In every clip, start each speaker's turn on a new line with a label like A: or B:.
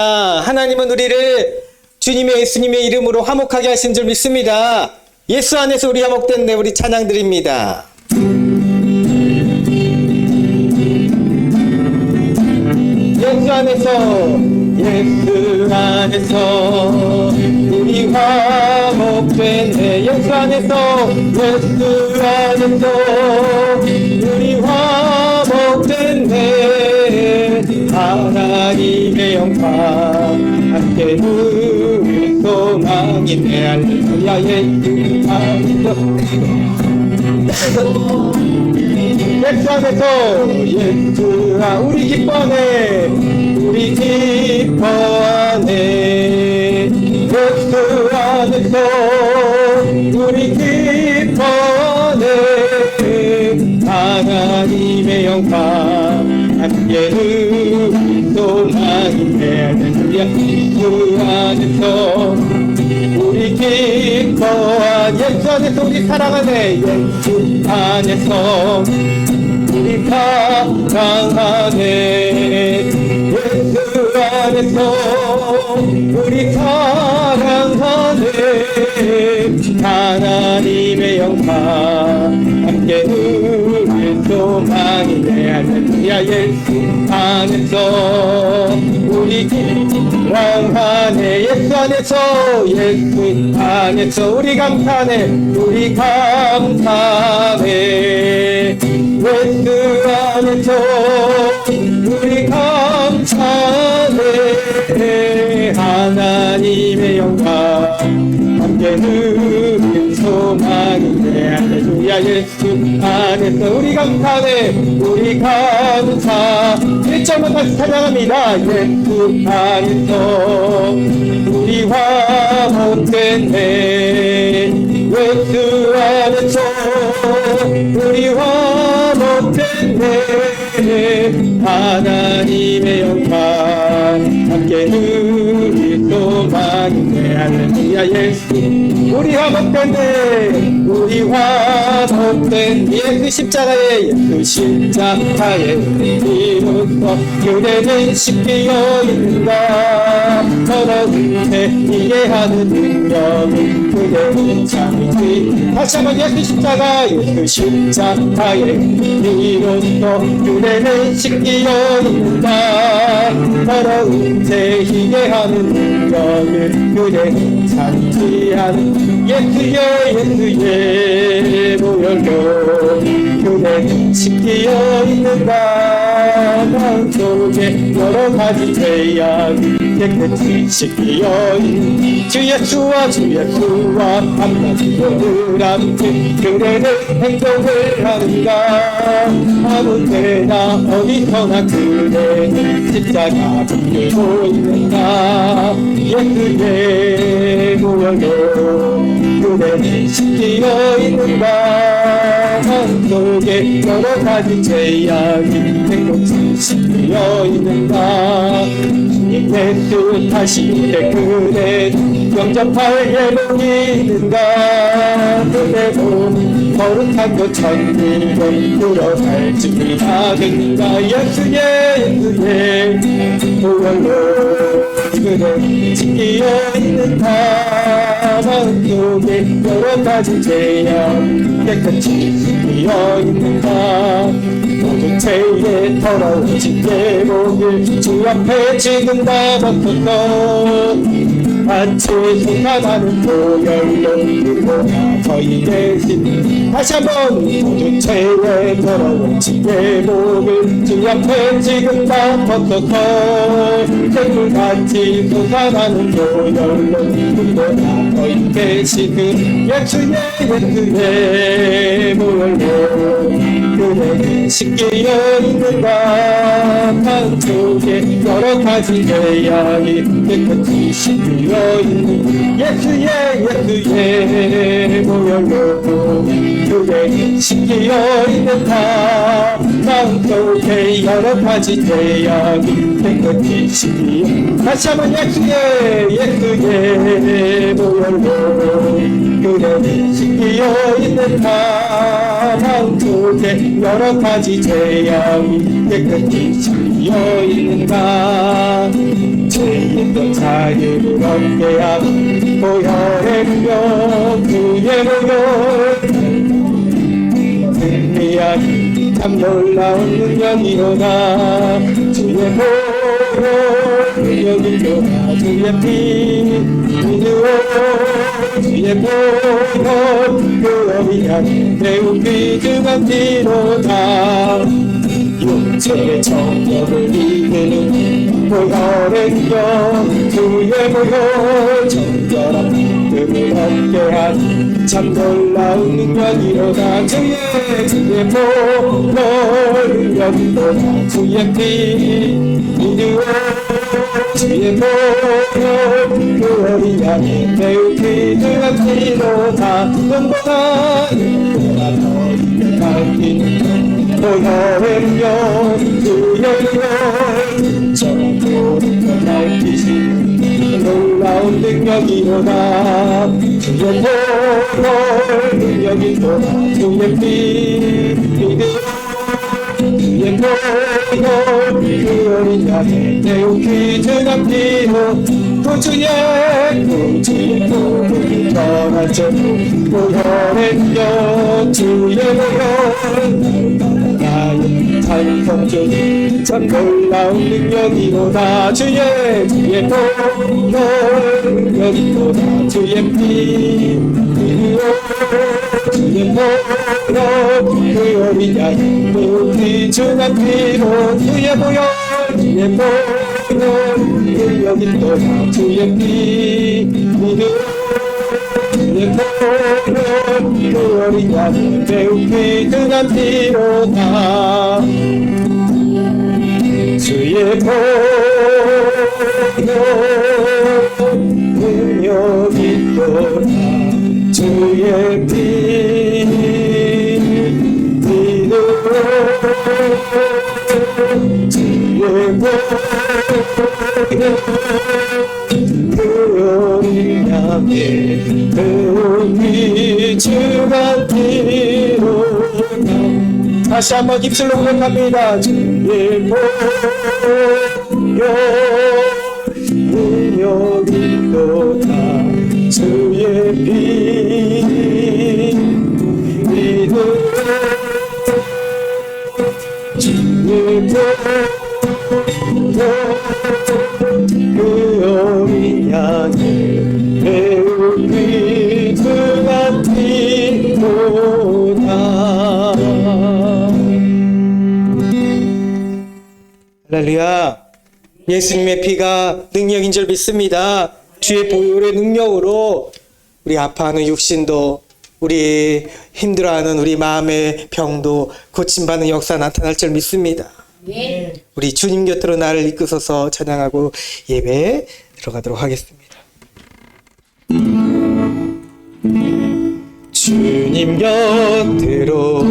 A: 하나님은 우리를 주님의 예수님의 이름으로 화목하게 하신 줄 믿습니다. 예수 안에서 우리 화목됐네. 우리 찬양 드립니다. 예수 안에서 우리 화목됐네. 예수 안에서 우리 화목됐네. 하나님의 영광 함께 누릴 소망이네. 할렐루야. 예수 안에서 우리 기뻐하네. 우리 기뻐하네. 예수 안에서 우리 기뻐하네. 하나님의 영광 함께 누릴 소망이네. 할렐루야. 예수 안에서 우리 기뻐한 예수 안에서 우리 사랑하네. 예수 안에서 우리 사랑하네. 예수 안에서 우리 사랑하네. 하나님의 영광 함께 누릴 소망이네. 할렐루야. 예수 안에서 우리 사랑하네. 예수 안에서 우리 감사하네. 우리 감사하네. 예수 안에서 우리 감사하네. 하나님의 영광 함께 누릴 소망이네. 할렐루야. 예수 안에서 우리 감사하네. 우리 감사 1절만 다시 찬양합니다. 예수 안에서 우리 화목됐네. 예수 안에서 우리 화목됐네. 하나님의 영광 함께 누릴 소망이네. 할렐루야. 예수 우리 화목됐네. 우리 화목된 예수 십자가에 이로써 그대는 십기어 있는가. 더러운데 이게 하는 능력은 그대는 참이지. 다시 한번 예수 십자가에 이로써 그대는 십기어 있는가. 더러운데 이게 하는 능력은 그대는 참이지 하는 예수의 보혈로 그대는 씻기어 있는가. 마음속에 여러가지 죄악이 깨끗이 씻기어 있는 주 예수와 한마디로 함께 그대는 행동을 하는가. 아무 때나 어디서나 그대는 십자가 붙들고 있는가. 예수의 보혈로 그대는 씻기어 있는가. 마음속에 여러가지 죄악이 깨끗이 씻기어 있는가. 예수 다시 때 그대 영접할 예복이 있는가. 그대 몸 거룩한 것 천국을 들어갈 준비가 됐는가. 예수의 보혈로 그대 씻기어 있는가. 마음속에 여러가지 죄악 깨끗이 씻기어 있는가. 모든 죄의 더러운 징계복을 주 앞에 지금 다 벗었어. 같이 승하나는 보혈로 그리고 저희 대신 다시 한번 모든 죄의 더러운 징계복을 주 앞에 지금 다 벗었어. 새불같이 승하나는 보혈로 그리고 저희 대신 예수의 보혈로 그대는 씻기어 있는가. 한쪽에 여러가지 죄악이 깨끗이 씻기어 있는 예수의 보혈로 그대는 심기어 있는 다 마음속에 여러 가지 태양이 깨끗이 심기어 다시 한번 예쁘게 보혈로 그대는 심기어 있는 다 마음속에 여러 가지 태양이 깨끗이 심기어 있는가 죄인된 자유를 얻게 하고 보혈의 능력 그의 보혈 승리하니 참 놀라운 능력이로다 주의 보혈 능력이로다 주의 피 믿으오 주의 보혈 그 어리한 매우 귀중한 피로다 육체의 정욕을 이기는 보혈의 능력 주의 보혈 정결한 믿음을 얻게 하니 참 놀라운 능력이로다 주의 보혈 능력이로다 주의 피 믿으오 주의 보혈 그 어린 양의 매우 귀중한 피로다 눈보다 너희를 밝히는 보혈의 능력 주의 능력 저보다 밝히신 놀라운 능력이로다 주의 보혈 능력이로다 주의 피 믿으오 주의 보혈 그 어린 양의 매우 귀중한 피로 구주의 변한 점 보혈의 능력 주의 보혈 나의 찬송 중 참 놀라운 능력이로다 주의 보혈 능력이로다 주의 피 주의 보혈 그 어린 양의 매우 귀중한 피로 주의 보혈 능력이로다 주의 피 주의 보혈 그 어린 양의 매우 귀중한 피로다 주의 보혈 능력이로다 주의 피 믿으오 주의 보혈 그 어린 양의 매우 귀중한 피로다 다시 한번 입술로 고백합니다 주의 보혈 능력이로다 주의 피 믿으오 주의 보혈 그 어린 양의 매우 귀중한 피로다 할렐루야 예수님의 피가 능력인 줄 믿습니다 주의 보혈의 능력으로 우리 아파하는 육신도 우리 힘들어하는 우리 마음의 병도 고침받는 역사 나타날 줄 믿습니다 우리 주님 곁으로 나를 이끄소서 찬양하고 예배에 들어가도록 하겠습니다. 주님 곁으로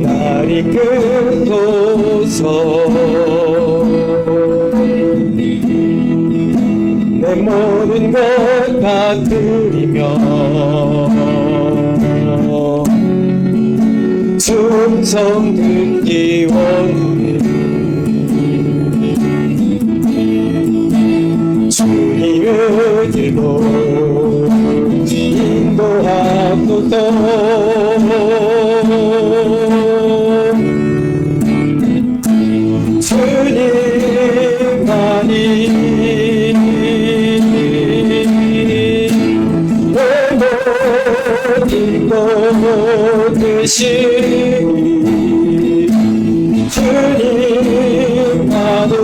A: 날 이끄소서 내 모든 것 다 드리며 충성 듣기 원해 주님의 길로 인도하소서 주님만이 내 모든 것 되시니 주님만을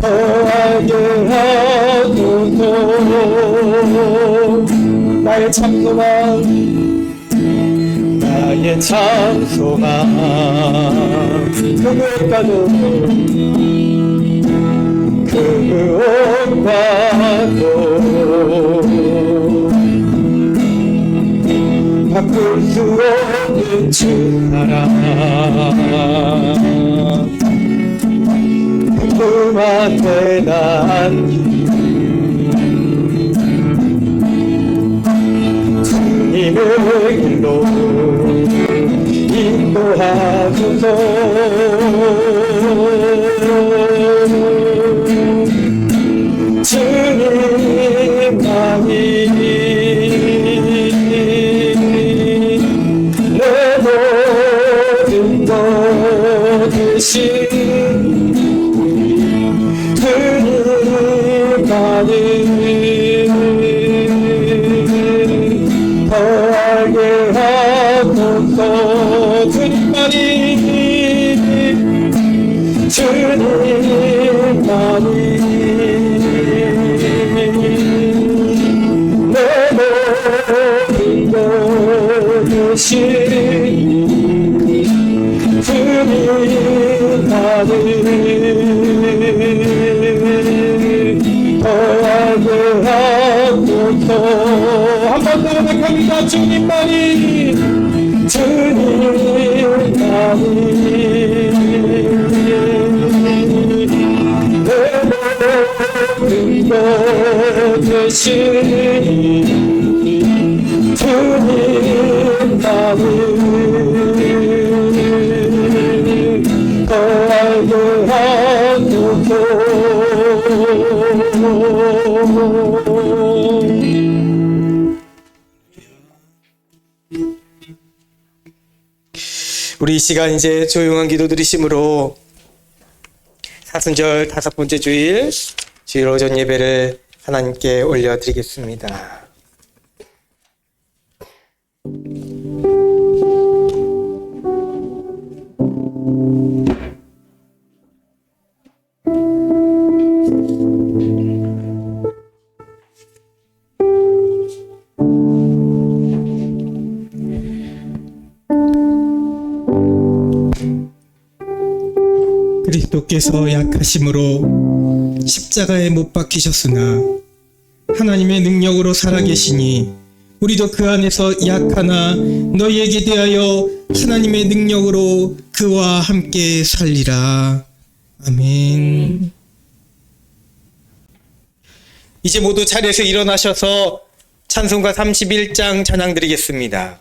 A: 더하게 하소서 나의 참소만 나의 나의 찬송아 그것과도 바꿀 수 없는 주 사랑 그만에 난 주님의 길로 인도하소서 주님만이 내 모든 것 되신 주님만이 더 알게 하소서 주님만이 내 모든 것 되신 주님만이 더 알게 하소서 한 번 더 고백합니다. 주님만이 내 모든 것 되신 주님만이 더 알게 하소서 우리 이 시간 이제 조용한 기도 드리심으로 사순절 5번째 주일 주일 오전 예배를 하나님께 올려드리겠습니다. 그리스도께서 약하심으로 십자가에 못 박히셨으나 하나님의 능력으로 살아계시니 우리도 그 안에서 약하나 너희에게 대하여 하나님의 능력으로 그와 함께 살리라. 아멘. 이제 모두 자리에서 일어나셔서 찬송가 31장 찬양 드리겠습니다.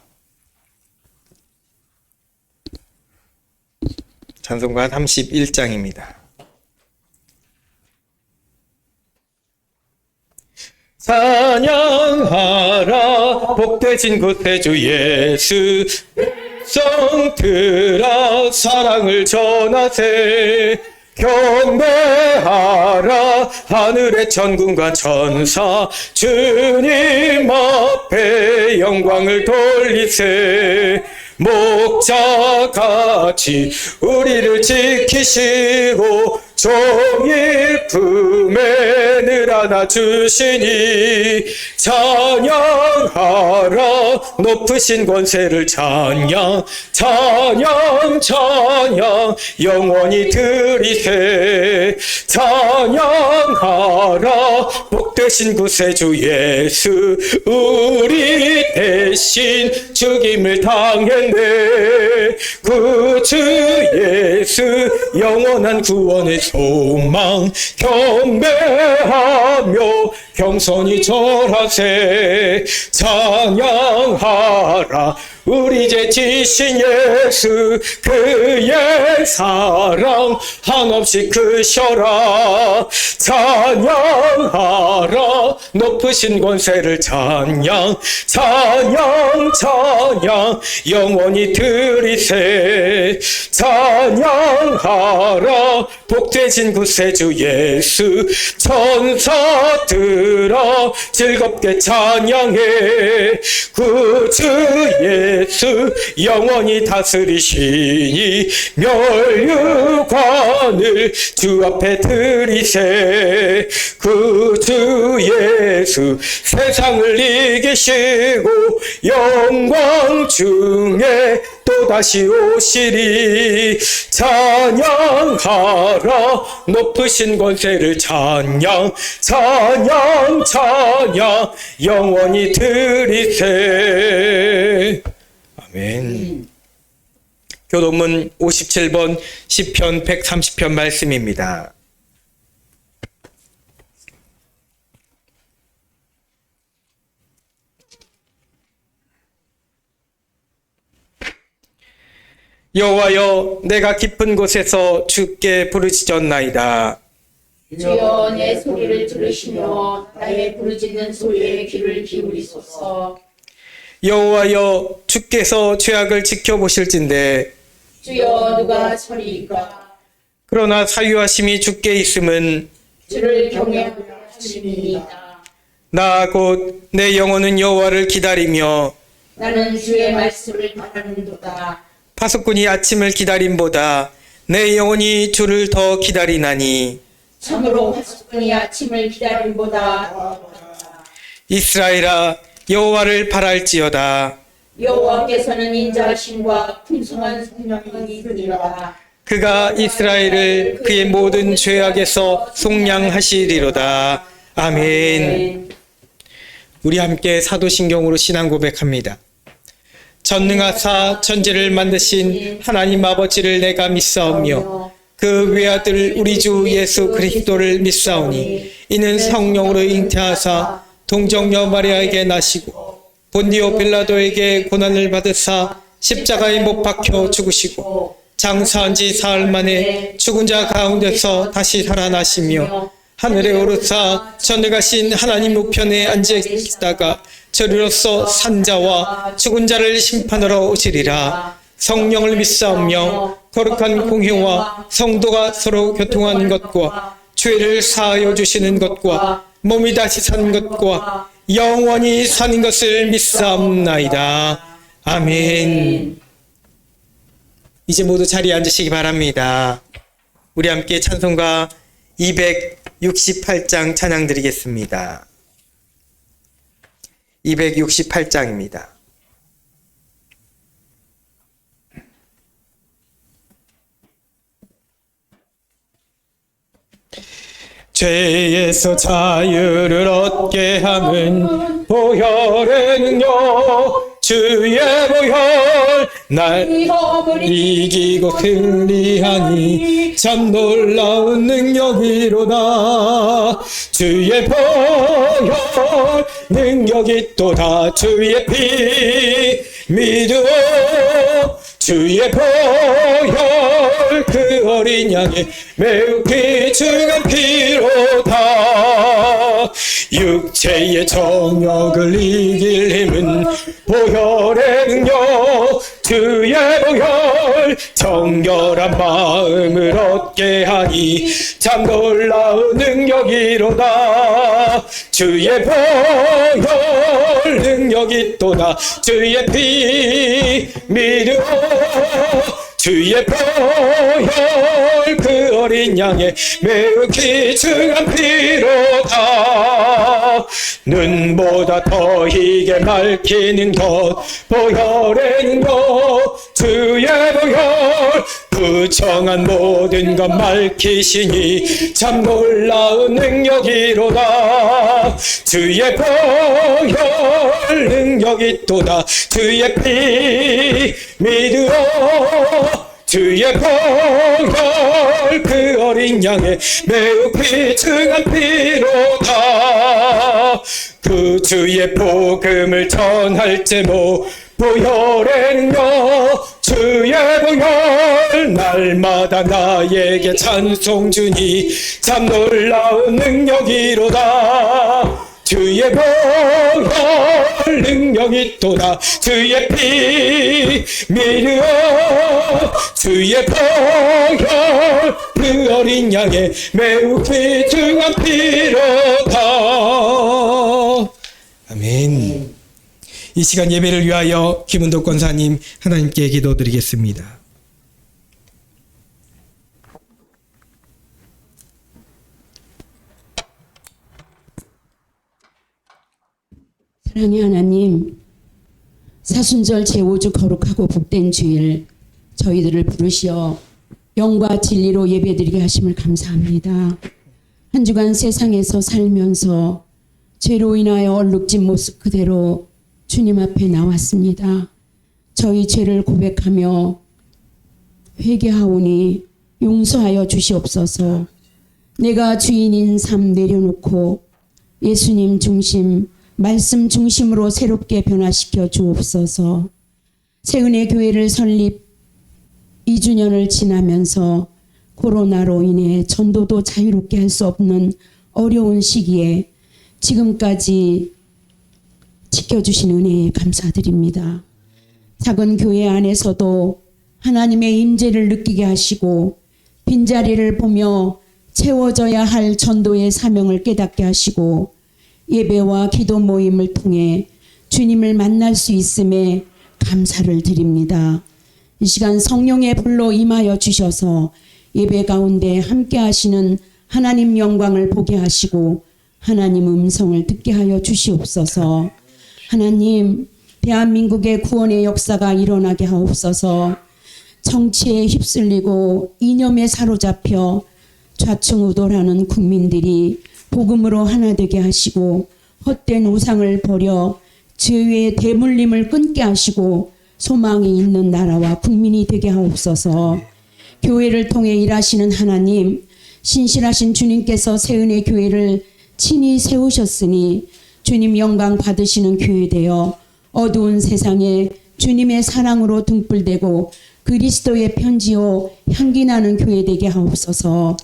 A: 찬송가 31장입니다. 찬양하라 복되신 곳에 주 예수 백성들아 사랑을 전하세 경배하라 하늘의 천군과 천사 주님 앞에 영광을 돌리세 목자같이 우리를 지키시고 종일 품에 늘 안아주시니 찬양하라 높으신 권세를 찬양 찬양 찬양 영원히 드리세 찬양하라 복되신 구세주 예수 우리 대신 죽임을 당했네 구주 예수 영원한 구원의 소망 경배하며 겸손히 절하세 찬양하라 우리 제 지신 예수 그의 사랑 한없이 크셔라 찬양하라 높으신 권세를 찬양 찬양 찬양 영원히 드리세 찬양하라 복되신 구세주 예수 천사들아 즐겁게 찬양해 구주 예수 영원히 다스리시니 멸류관을 주 앞에 드리세 구주 예수 세상을 이기시고 영광 중에 또다시 오시리 찬양하라 높으신 권세를 찬양 영원히 드리세 아멘. 교도문 57번 시편 130편 말씀입니다. 여호와여 내가 깊은 곳에서 주께 부르짖었나이다.
B: 주여 내 소리를 들으시며 나의 부르짖는 소리에 귀를 기울이소서.
A: 여호와여 주께서 죄악을 지켜보실진대
B: 주여 누가 저리이까.
A: 그러나 사유하심이 주께 있음은
B: 주를 경외하는 하심이니이다.
A: 나 곧 내 영혼은 여호와를 기다리며
B: 나는 주의 말씀을 바라는도다.
A: 파수꾼이 아침을 기다림보다 내 영혼이 주를 더 기다리나니
B: 참으로 파수꾼이 아침을 기다림보다
A: 이스라엘아 여호와를 바랄지어다.
B: 여호와께서는 인자하심과 풍성한 성령이 있으리라.
A: 그가 이스라엘을 그의 모든 죄악에서 속량하시리로다. 아멘. 우리 함께 사도신경으로 신앙 고백합니다. 전능하사 천지를 만드신 하나님 아버지를 내가 믿사오며 그 외아들 우리 주 예수 그리스도를 믿사오니 이는 성령으로 잉태하사 동정녀 마리아에게 나시고 본디오 빌라도에게 고난을 받으사 십자가에 못 박혀 죽으시고 장사한 지 사흘 만에 죽은 자 가운데서 다시 살아나시며 하늘에 오르사 전능하신 하나님 우편에 앉아 계시다가 저리로서 산자와 죽은 자를 심판하러 오시리라. 성령을 믿사오며 거룩한 공회와 성도가 서로 교통하는 것과 죄를 사하여 주시는 것과 몸이 다시 사는 것과 영원히 사는 것을 믿사옵나이다. 아멘. 이제 모두 자리에 앉으시기 바랍니다. 우리 함께 찬송가 268장 찬양 드리겠습니다. 268장입니다. 죄에서 자유를 얻게 함은 보혈의 능력 주의 보혈 날 이기고 승리하니 참 놀라운 능력이로다. 주의 보혈 능력이 또다. 주의 피 믿어 주의 보혈 그 어린 양의 매우 귀중한 피로다. 육체의 정욕을 이길 힘은 보혈의 능력 주의 보혈 정결한 마음을 얻게 하니 참 놀라운 능력이로다. 주의 보혈 능력이 또다. 주의 피 믿어 주의 보혈 그 어린 양의 매우 귀중한 피로다. 눈보다 더 희게 밝히는 것 보혈의 능력 주의 보혈 부정한 모든 것 밝히시니 참 놀라운 능력이로다. 주의 보혈 능력이 또다. 주의 피 믿어 주의 보혈 그 어린 양의 매우 귀중한 피로다. 그 주의 복음을 전할 제목 보혈의 능력 주의 보혈 날마다 나에게 찬송 주니 참 놀라운 능력이로다. 주의 보혈 능력이 있도다. 주의 피 미르어 주의 보혈 그 어린 양의 매우 귀중한 피로다. 아멘. 이 시간 예배를 위하여 김은덕 권사님 하나님께 기도드리겠습니다.
C: 사랑의 하나님, 사순절 제5주 거룩하고 복된 주일 저희들을 부르시어 영과 진리로 예배드리게 하심을 감사합니다. 한 주간 세상에서 살면서 죄로 인하여 얼룩진 모습 그대로 주님 앞에 나왔습니다. 저희 죄를 고백하며 회개하오니 용서하여 주시옵소서. 내가 주인인 삶 내려놓고 예수님 중심, 말씀 중심으로 새롭게 변화시켜 주옵소서. 새은혜 교회를 설립 2주년을 지나면서 코로나로 인해 전도도 자유롭게 할 수 없는 어려운 시기에 지금까지 지켜주신 은혜에 감사드립니다. 작은 교회 안에서도 하나님의 임재를 느끼게 하시고 빈자리를 보며 채워져야 할 전도의 사명을 깨닫게 하시고 예배와 기도 모임을 통해 주님을 만날 수 있음에 감사를 드립니다. 이 시간 성령의 불로 임하여 주셔서 예배 가운데 함께 하시는 하나님 영광을 보게 하시고 하나님 음성을 듣게 하여 주시옵소서. 하나님, 대한민국의 구원의 역사가 일어나게 하옵소서. 정치에 휩쓸리고 이념에 사로잡혀 좌충우돌하는 국민들이 복음으로 하나 되게 하시고 헛된 우상을 버려 죄의 대물림을 끊게 하시고 소망이 있는 나라와 국민이 되게 하옵소서. 교회를 통해 일하시는 하나님, 신실하신 주님께서 새은혜 교회를 친히 세우셨으니 주님 영광 받으시는 교회 되어 어두운 세상에 주님의 사랑으로 등불되고 그리스도의 편지요 향기나는 교회 되게 하옵소서.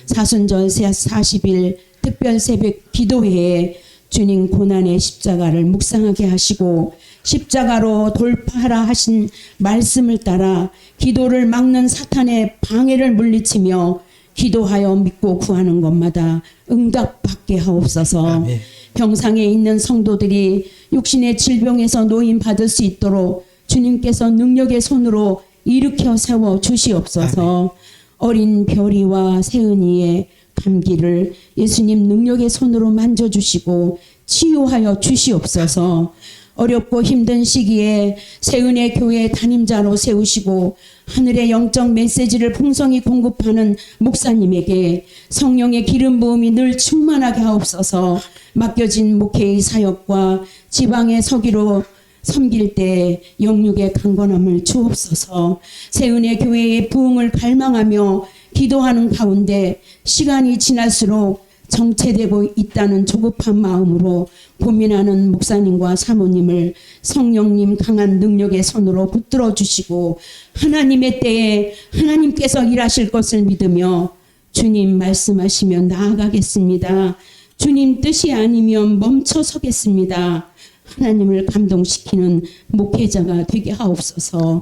C: 사순절 40일 특별 새벽 기도회에 주님 고난의 십자가를 묵상하게 하시고 십자가로 돌파하라 하신 말씀을 따라 기도를 막는 사탄의 방해를 물리치며 기도하여 믿고 구하는 것마다 응답받게 하옵소서.
A: 아멘.
C: 병상에 있는 성도들이 육신의 질병에서 노임받을 수 있도록 주님께서 능력의 손으로 일으켜 세워 주시옵소서. 어린 별이와 세은이의 감기를 예수님 능력의 손으로 만져주시고 치유하여 주시옵소서. 어렵고 힘든 시기에 새은혜 교회 담임자로 세우시고 하늘의 영적 메시지를 풍성히 공급하는 목사님에게 성령의 기름 부음이 늘 충만하게 하옵소서. 맡겨진 목회의 사역과 지방의 서기로 섬길 때 영육의 강건함을 주옵소서. 새은혜 교회의 부흥을 갈망하며 기도하는 가운데 시간이 지날수록 정체되고 있다는 조급한 마음으로 고민하는 목사님과 사모님을 성령님 강한 능력의 손으로 붙들어 주시고 하나님의 때에 하나님께서 일하실 것을 믿으며 주님 말씀하시면 나아가겠습니다. 주님 뜻이 아니면 멈춰 서겠습니다. 하나님을 감동시키는 목회자가 되게 하옵소서.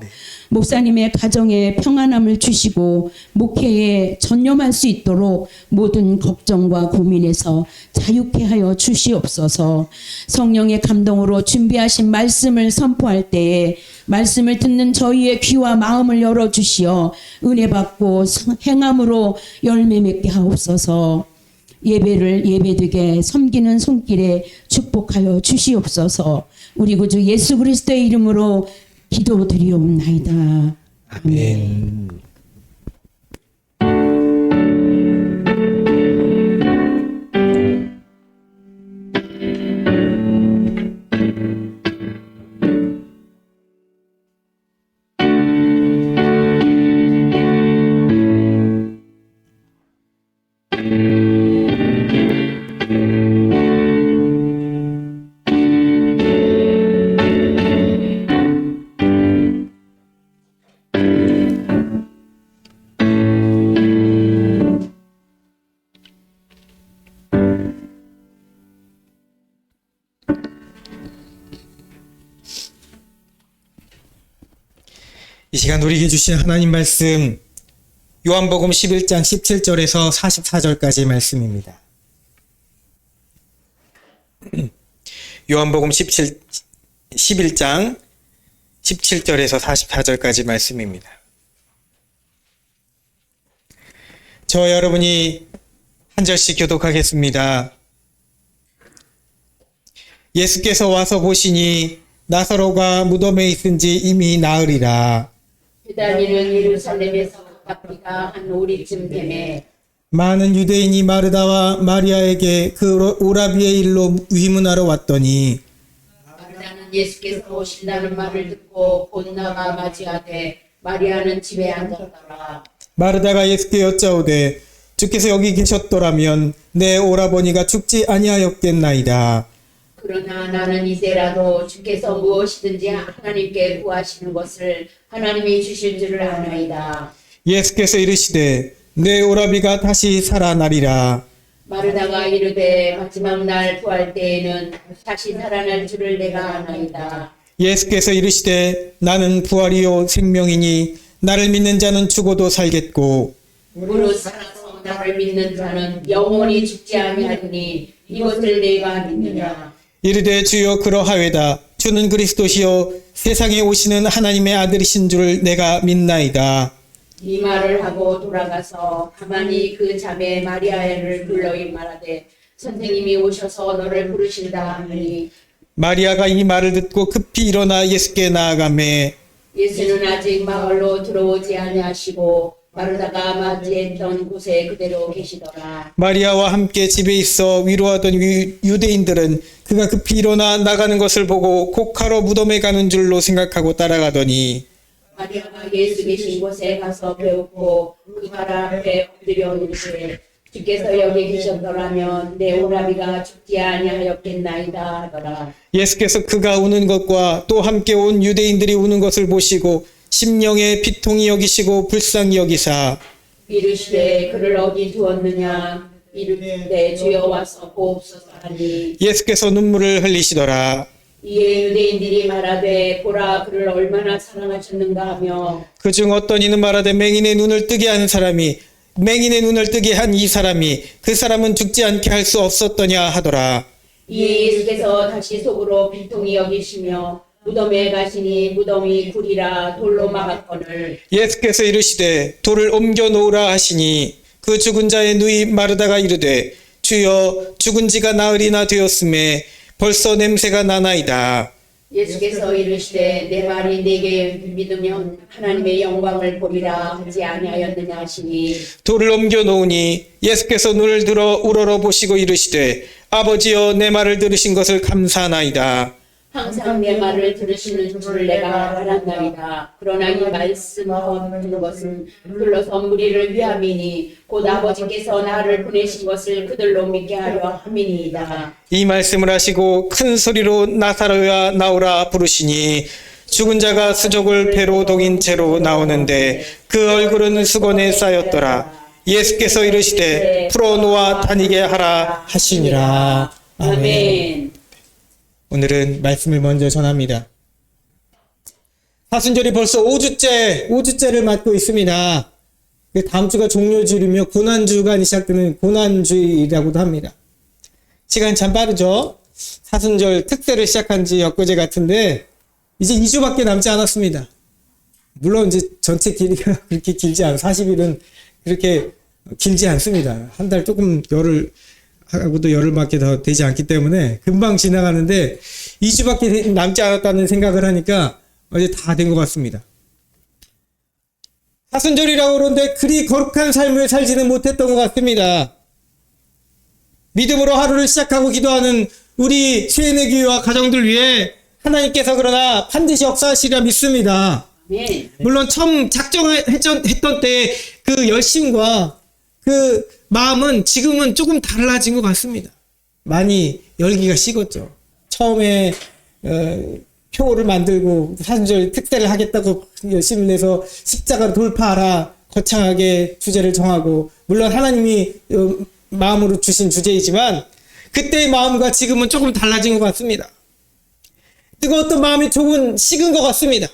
C: 목사님의 가정에 평안함을 주시고 목회에 전념할 수 있도록 모든 걱정과 고민에서 자유케 하여 주시옵소서. 성령의 감동으로 준비하신 말씀을 선포할 때에 말씀을 듣는 저희의 귀와 마음을 열어주시어 은혜 받고 행함으로 열매 맺게 하옵소서. 예배를 예배되게 섬기는 손길에 축복하여 주시옵소서. 우리 구주 예수 그리스도의 이름으로 기도드리옵나이다.
A: 아멘. 시간 우리에게 주신 하나님 말씀 요한복음 11장 17절에서 44절까지의 말씀입니다. 요한복음 11장 17절에서 44절까지 말씀입니다. 저 여러분이 한 절씩 교독하겠습니다. 예수께서 와서 보시니 나사로가 무덤에 있은지 이미 나으리라.
B: 유다인은 예루살렘에서 바삐가 한 오리쯤 되매
A: 많은 유대인이 마르다와 마리아에게 그 오라비의 일로 위문하러 왔더니
B: 마르다는 예수께서 오신다는 말을 듣고 곧 나가 맞이하되 마리아는 집에 앉았더라.
A: 마르다가 예수께 여짜오되 주께서 여기 계셨더라면 내 오라버니가 죽지 아니하였겠나이다.
B: 그러나 나는 이제라도 주께서 무엇이든지 하나님께 구하시는 것을 하나님이 주실 줄을 아나이다.
A: 예수께서 이르시되 내 오라비가 다시 살아나리라.
B: 마르다가 이르되 마지막 날 구할 때에는 다시 살아날 줄을 내가 아나이다.
A: 예수께서 이르시되 나는 부활이요 생명이니 나를 믿는 자는 죽어도 살겠고
B: 무릇 살아서 나를 믿는 자는 영원히 죽지 아니하리니 이것을 내가 믿느냐.
A: 이르되 주여 그러하외다. 주는 그리스도시요 세상에 오시는 하나님의 아들이신 줄을 내가 믿나이다.
B: 이 말을 하고 돌아가서 가만히 그 자매 마리아를 불러 말하되 선생님이 오셔서 너를 부르신다 하니
A: 마리아가 이 말을 듣고 급히 일어나 예수께 나아가매
B: 예수는 아직 마을로 들어오지 아니하시고 마르다가 맞이했던 곳에 그대로 계시더라.
A: 마리아와 함께 집에 있어 위로하던 유대인들은 그가 급히 일어나 나가는 것을 보고 곡하러 무덤에 가는 줄로 생각하고 따라가더니
B: 마리아가 예수 계신 곳에 가서 배웠고 그 발 앞에 엎드려 이르되 주께서 여기 계셨더라면 내 오라비가 죽지 아니하였겠나이다 하더라.
A: 예수께서 그가 우는 것과 또 함께 온 유대인들이 우는 것을 보시고 심령에 비통히 여기시고 불쌍히 여기사
B: 이르시되 그를 어디 두었느냐. 이르되 주여 와서 보옵소서 하니
A: 예수께서 눈물을 흘리시더라.
B: 이에 유대인들이 말하되 보라 그를 얼마나 사랑하셨는가 하며
A: 그중 어떤 이는 말하되 맹인의 눈을 뜨게 한 사람이 맹인의 눈을 뜨게 한 이 사람이 그 사람은 죽지 않게 할 수 없었더냐 하더라.
B: 이에 예수께서 다시 속으로 비통히 여기시며 무덤에 가시니 무덤이 굴이라 돌로 막았거늘
A: 예수께서 이르시되 돌을 옮겨 놓으라 하시니 그 죽은 자의 누이 마르다가 이르되 주여 죽은 지가 나흘이나 되었음에 벌써 냄새가 나나이다.
B: 예수께서 이르시되 내 말이 네게 믿으면 하나님의 영광을 보리라 하지 아니하였느냐 하시니
A: 돌을 옮겨 놓으니 예수께서 눈을 들어 우러러 보시고 이르시되 아버지여 내 말을 들으신 것을 감사하나이다.
B: 항상 내 말을 들으시는 줄을 내가 알았나이다. 그러나 이 말씀하는 것은 불러서 무리를 위함이니 곧 아버지께서 나를 보내신 것을 그들로 믿게 하려 함이니이다.
A: 이 말씀을 하시고 큰 소리로 나사로야 나오라 부르시니 죽은 자가 수족을 배로 동인 채로 나오는데 그 얼굴은 수건에 쌓였더라. 예수께서 이르시되 풀어놓아 다니게 하라 하시니라.
B: 아멘.
A: 오늘은 말씀을 먼저 전합니다. 사순절이 벌써 5주째를 맞고 있습니다. 다음 주가 종료주일이며 고난주간이 시작되는 고난주일이라고도 합니다. 시간이 참 빠르죠? 사순절 특세를 시작한 지 엊그제 같은데 이제 2주밖에 남지 않았습니다. 물론 이제 전체 길이가 그렇게 길지 않아요. 40일은 그렇게 길지 않습니다. 한 달 조금 하고도 열흘밖에 더 되지 않기 때문에 금방 지나가는데 2주밖에 남지 않았다는 생각을 하니까 이제 다 된 것 같습니다. 사순절이라고 그러는데 그리 거룩한 삶을 살지는 못했던 것 같습니다. 믿음으로 하루를 시작하고 기도하는 우리 세인의 교회와 가정들 위해 하나님께서 그러나 반드시 역사하시리라 믿습니다.
B: 아멘.
A: 물론 처음 작정했던 때 그 열심과 그 마음은 지금은 조금 달라진 것 같습니다. 많이 열기가 식었죠. 처음에 표를 만들고 사순절 특세를 하겠다고 열심히 내서 십자가를 돌파하라 거창하게 주제를 정하고 물론 하나님이 마음으로 주신 주제이지만 그때의 마음과 지금은 조금 달라진 것 같습니다. 뜨거웠던 마음이 조금 식은 것 같습니다.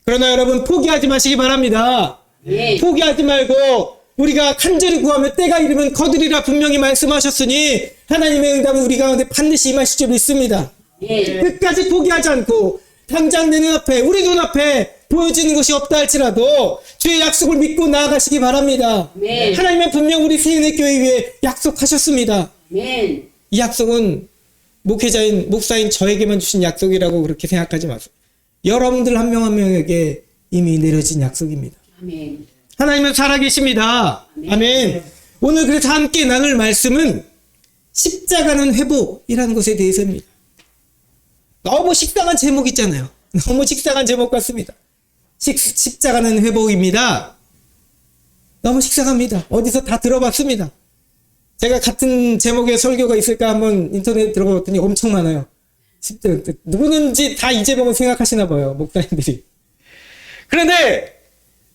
A: 그러나 여러분 포기하지 마시기 바랍니다.
B: 네.
A: 포기하지 말고 우리가 간절히 구하면 때가 이르면 거두리라 분명히 말씀하셨으니 하나님의 응답은 우리 가운데 반드시 임하실 줄 믿습니다.
B: 네.
A: 끝까지 포기하지 않고 당장 내 눈앞에 우리 눈앞에 보여지는 것이 없다 할지라도 주의 약속을 믿고 나아가시기 바랍니다.
B: 네.
A: 하나님은 분명 우리 세인의 교회 위에 약속하셨습니다.
B: 아멘.
A: 이 약속은 목회자인 목사인 저에게만 주신 약속이라고 그렇게 생각하지 마세요. 여러분들 한 명 한 명에게 이미 내려진 약속입니다.
B: 아멘.
A: 하나님은 살아계십니다. 아멘. 오늘 그래서 함께 나눌 말씀은 십자가는 회복이라는 것에 대해서입니다. 너무 식상한 제목 있잖아요. 너무 식상한 제목 같습니다. 십자가는 회복입니다. 너무 식상합니다. 어디서 다 들어봤습니다. 제가 같은 제목의 설교가 있을까 한번 인터넷 들어봤더니 엄청 많아요. 누구는지 다 이 제목을 생각하시나 봐요. 목사님들이. 그런데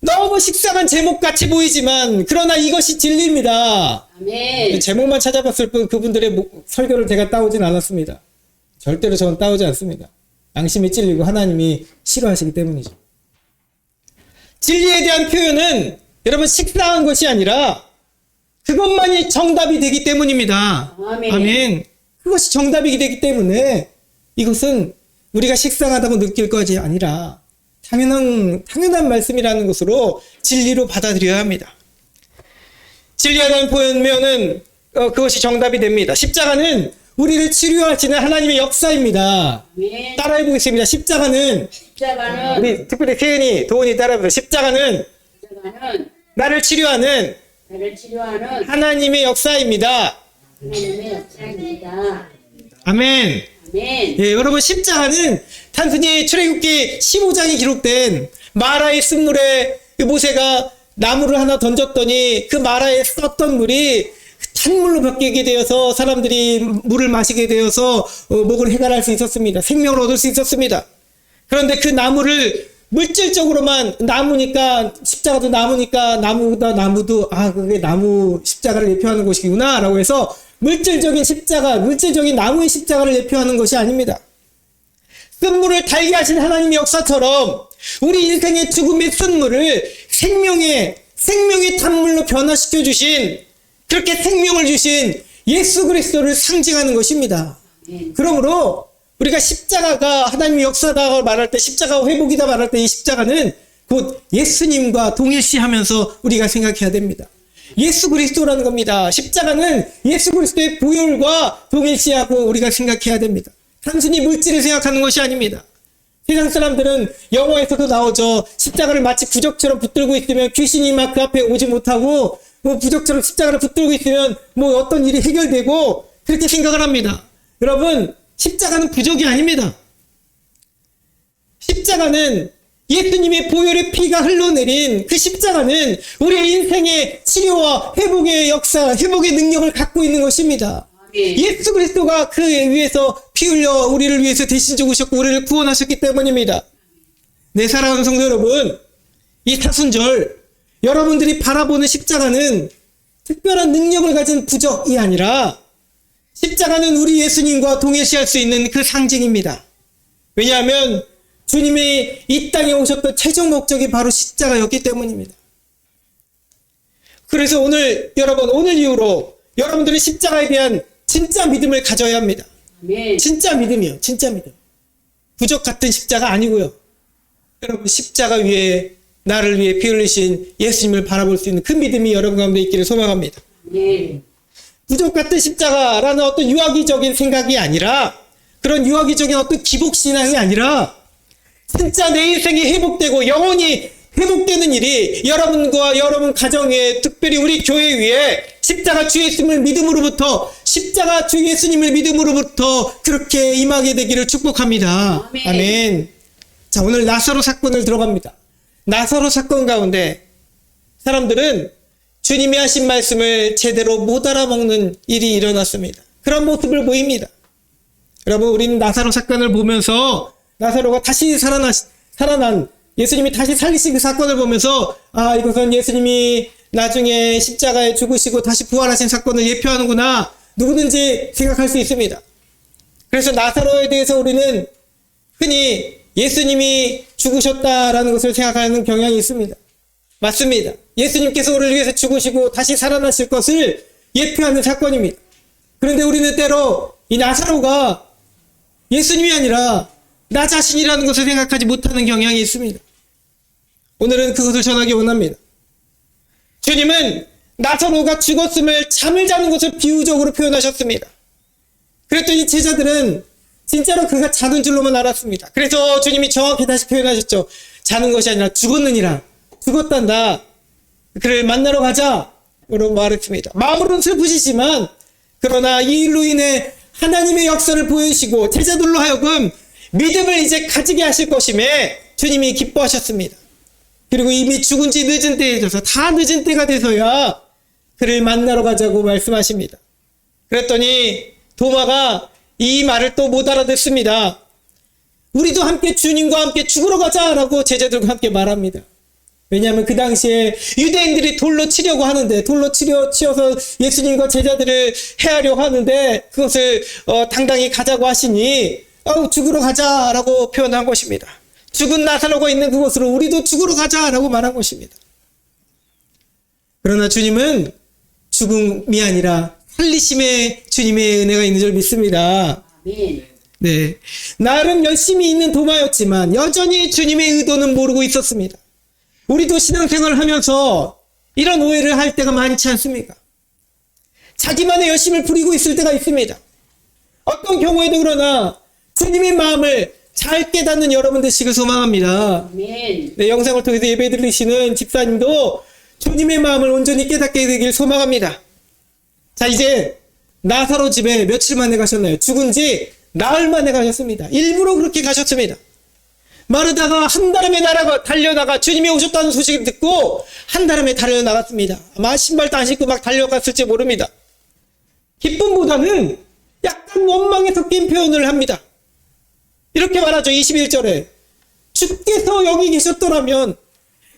A: 너무 식상한 제목같이 보이지만 그러나 이것이 진리입니다.
B: 아멘.
A: 제목만 찾아봤을 뿐 그분들의 설교를 제가 따오진 않았습니다. 절대로 저는 따오지 않습니다. 양심이 찔리고 하나님이 싫어하시기 때문이죠. 진리에 대한 표현은 여러분 식상한 것이 아니라 그것만이 정답이 되기 때문입니다.
B: 아멘.
A: 아멘. 그것이 정답이 되기 때문에 이것은 우리가 식상하다고 느낄 것이 아니라 당연한 말씀이라는 것으로 진리로 받아들여야 합니다. 진리에 대한 표현은 그것이 정답이 됩니다. 십자가는 우리를 치료하시는 하나님의 역사입니다.
B: 아멘.
A: 따라해 보겠습니다. 십자가는
B: 십자가는
A: 우리 특별히 세은이 도훈이 따라해보세요. 십자가는 나를 치료하는
B: 나를 치료하는
A: 하나님의 역사입니다.
B: 하나님의 역사입니다.
A: 아멘.
B: 아멘.
A: 예, 여러분 십자가는 단순히 출애굽기 15장에 기록된 마라의 쓴물에 모세가 나무를 하나 던졌더니 그 마라에 썼던 물이 찬물로 바뀌게 되어서 사람들이 물을 마시게 되어서 목을 해결할 수 있었습니다. 생명을 얻을 수 있었습니다. 그런데 그 나무를 물질적으로만 나무니까 십자가도 나무니까 나무도 그게 나무 십자가를 예표하는 것이구나 라고 해서 물질적인 십자가, 물질적인 나무의 십자가를 예표하는 것이 아닙니다. 쓴물을 달게 하신 하나님의 역사처럼 우리 인생의 죽음의 쓴물을 생명의 단물로 변화시켜 주신 그렇게 생명을 주신 예수 그리스도를 상징하는 것입니다. 그러므로 우리가 십자가가 하나님의 역사다 말할 때 십자가 회복이다 말할 때 이 십자가는 곧 예수님과 동일시하면서 우리가 생각해야 됩니다. 예수 그리스도라는 겁니다. 십자가는 예수 그리스도의 보혈과 동일시하고 우리가 생각해야 됩니다. 단순히 물질을 생각하는 것이 아닙니다. 세상 사람들은 영화에서도 나오죠. 십자가를 마치 부적처럼 붙들고 있으면 귀신이 막 그 앞에 오지 못하고 부적처럼 십자가를 붙들고 있으면 어떤 일이 해결되고 그렇게 생각을 합니다. 여러분 십자가는 부적이 아닙니다. 십자가는 예수님의 보혈의 피가 흘러내린 그 십자가는 우리의 인생의 치료와 회복의 역사, 회복의 능력을 갖고 있는 것입니다. 예수 그리스도가 그 위에서 피 흘려 우리를 위해서 대신 죽으셨고 우리를 구원하셨기 때문입니다. 네, 사랑하는 성도 여러분, 이 사순절 여러분들이 바라보는 십자가는 특별한 능력을 가진 부적이 아니라 십자가는 우리 예수님과 동일시할 수 있는 그 상징입니다. 왜냐하면 주님이 이 땅에 오셨던 최종 목적이 바로 십자가였기 때문입니다. 그래서 오늘 이후로 여러분들이 십자가에 대한 진짜 믿음을 가져야 합니다.
B: 아멘.
A: 진짜 믿음이요. 진짜 믿음. 부적 같은 십자가 아니고요. 여러분 십자가 위에 나를 위해 피 흘리신 예수님을 바라볼 수 있는 그 믿음이 여러분 가운데 있기를 소망합니다.
B: 네.
A: 부적 같은 십자가라는 어떤 유아기적인 생각이 아니라 그런 유아기적인 어떤 기복신앙이 아니라 진짜 내 인생이 회복되고 영원히 회복되는 일이 여러분과 여러분 가정에 특별히 우리 교회 위에 십자가 주 예수님을 믿음으로부터 십자가 주 예수님을 믿음으로부터 그렇게 임하게 되기를 축복합니다.
B: 아멘.
A: 아멘. 자, 오늘 나사로 사건을 들어갑니다. 나사로 사건 가운데 사람들은 주님이 하신 말씀을 제대로 못 알아먹는 일이 일어났습니다. 그런 모습을 보입니다. 여러분, 우리는 나사로 사건을 보면서 나사로가 다시 살아난 예수님이 다시 살리신 그 사건을 보면서 이것은 예수님이 나중에 십자가에 죽으시고 다시 부활하신 사건을 예표하는구나 누구든지 생각할 수 있습니다. 그래서 나사로에 대해서 우리는 흔히 예수님이 죽으셨다라는 것을 생각하는 경향이 있습니다. 맞습니다. 예수님께서 우리를 위해서 죽으시고 다시 살아나실 것을 예표하는 사건입니다. 그런데 우리는 때로 이 나사로가 예수님이 아니라 나 자신이라는 것을 생각하지 못하는 경향이 있습니다. 오늘은 그것을 전하기 원합니다. 주님은 나사로가 죽었음을 잠을 자는 것을 비유적으로 표현하셨습니다. 그랬더니 제자들은 진짜로 그가 자는 줄로만 알았습니다. 그래서 주님이 정확히 다시 표현하셨죠. 자는 것이 아니라 죽었느니라. 죽었단다. 그를 만나러 가자. 라고 말했습니다. 마음으로는 슬프시지만 그러나 이 일로 인해 하나님의 역사를 보여주시고 제자들로 하여금 믿음을 이제 가지게 하실 것임에 주님이 기뻐하셨습니다. 그리고 이미 죽은 지 늦은 때에 있어서 다 늦은 때가 돼서야 그를 만나러 가자고 말씀하십니다. 그랬더니 도마가 이 말을 또 못 알아듣습니다. 우리도 함께 주님과 함께 죽으러 가자라고 제자들과 함께 말합니다. 왜냐하면 그 당시에 유대인들이 돌로 치려고 하는데 돌로 치어서 예수님과 제자들을 해하려고 하는데 그것을 당당히 가자고 하시니 죽으러 가자라고 표현한 것입니다. 죽은 나사로가 있는 그곳으로 우리도 죽으러 가자라고 말한 것입니다. 그러나 주님은 죽음이 아니라 살리심에 주님의 은혜가 있는 줄 믿습니다.
B: 아멘.
A: 네, 나름 열심히 있는 도마였지만 여전히 주님의 의도는 모르고 있었습니다. 우리도 신앙생활을 하면서 이런 오해를 할 때가 많지 않습니까? 자기만의 열심을 부리고 있을 때가 있습니다. 어떤 경우에도 그러나 주님의 마음을 잘 깨닫는 여러분 되시길 소망합니다.
B: 아멘.
A: 네, 영상을 통해서 예배 드리시는 집사님도 주님의 마음을 온전히 깨닫게 되길 소망합니다. 자, 이제 나사로 집에 며칠 만에 가셨나요? 죽은 지 나흘 만에 가셨습니다. 일부러 그렇게 가셨습니다. 마르다가 한달음에 달려나가 주님이 오셨다는 소식을 듣고 한달음에 달려나갔습니다. 아마 신발도 안 신고 막 달려갔을지 모릅니다. 기쁨보다는 약간 원망에 섞인 표현을 합니다. 이렇게 말하죠. 21절에 주께서 여기 계셨더라면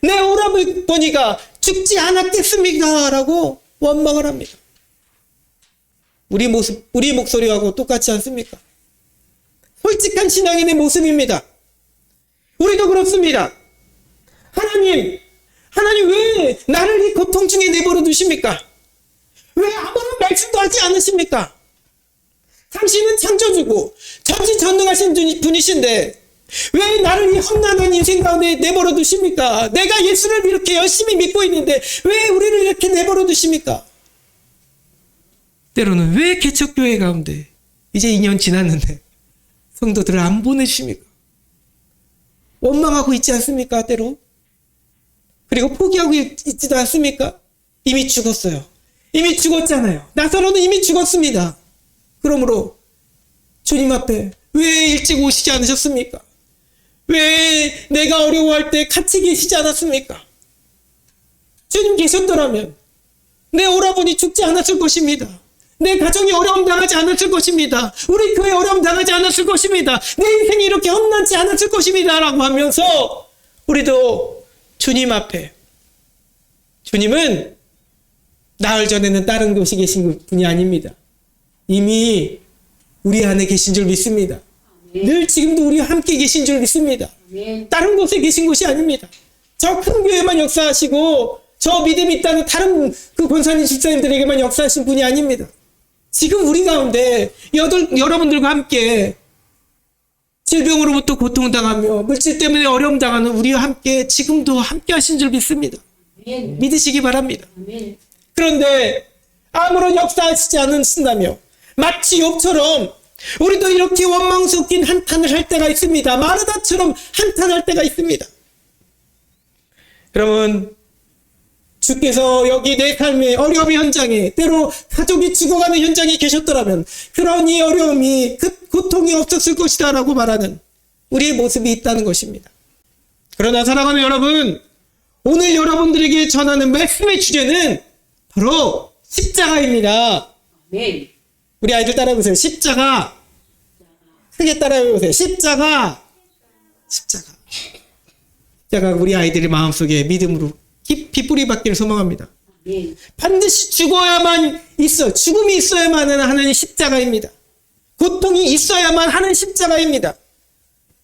A: 내 오라버니가 죽지 않았겠습니까? 라고 원망을 합니다. 우리 목소리하고 똑같지 않습니까? 솔직한 신앙인의 모습입니다. 우리도 그렇습니다. 하나님 왜 나를 이 고통 중에 내버려 두십니까? 왜 아무런 말씀도 하지 않으십니까? 당신은 창조주고 전지전능하신 분이신데 왜 나를 이 험난한 인생 가운데 내버려 두십니까? 내가 예수를 이렇게 열심히 믿고 있는데 왜 우리를 이렇게 내버려 두십니까? 때로는 왜 개척교회 가운데 이제 2년 지났는데 성도들을 안 보내주십니까? 원망하고 있지 않습니까? 때로. 그리고 포기하고 있지도 않습니까? 이미 죽었어요. 이미 죽었잖아요. 나사로는 이미 죽었습니다. 그러므로 주님 앞에 왜 일찍 오시지 않으셨습니까? 왜 내가 어려워할 때 같이 계시지 않았습니까? 주님 계셨더라면 내 오라버니 죽지 않았을 것입니다. 내 가정이 어려움 당하지 않았을 것입니다. 우리 교회 어려움 당하지 않았을 것입니다. 내 인생이 이렇게 험난치 않았을 것입니다. 라고 하면서 우리도 주님 앞에, 주님은 나흘 전에는 다른 곳에 계신 분이 아닙니다. 이미 우리 안에 계신 줄 믿습니다. 늘 지금도 우리와 함께 계신 줄 믿습니다. 다른 곳에 계신 곳이 아닙니다. 저 큰 교회만 역사하시고 저 믿음이 있다는 다른 그 권사님 집사님들에게만 역사하신 분이 아닙니다. 지금 우리 가운데 여러분들과 함께 질병으로부터 고통당하며 물질 때문에 어려움 당하는 우리와 함께 지금도 함께 하신 줄 믿습니다. 믿으시기 바랍니다. 그런데 아무런 역사하시지 않으신다며 마치 욥처럼 우리도 이렇게 원망 섞인 한탄을 할 때가 있습니다. 마르다처럼 한탄할 때가 있습니다. 여러분, 주께서 여기 내 삶의 어려움의 현장에 때로 가족이 죽어가는 현장에 계셨더라면 그런 이 어려움이 그 고통이 없었을 것이다 라고 말하는 우리의 모습이 있다는 것입니다. 그러나 사랑하는 여러분, 오늘 여러분들에게 전하는 말씀의 주제는 바로 십자가입니다.
B: 아멘.
A: 우리 아이들 따라해보세요. 십자가. 크게 따라해보세요. 십자가. 십자가 우리 아이들의 마음속에 믿음으로 깊이 뿌리박기를 소망합니다.
B: 아멘.
A: 반드시 죽어야만 죽음이 있어야만 하는 십자가입니다. 고통이 있어야만 하는 십자가입니다.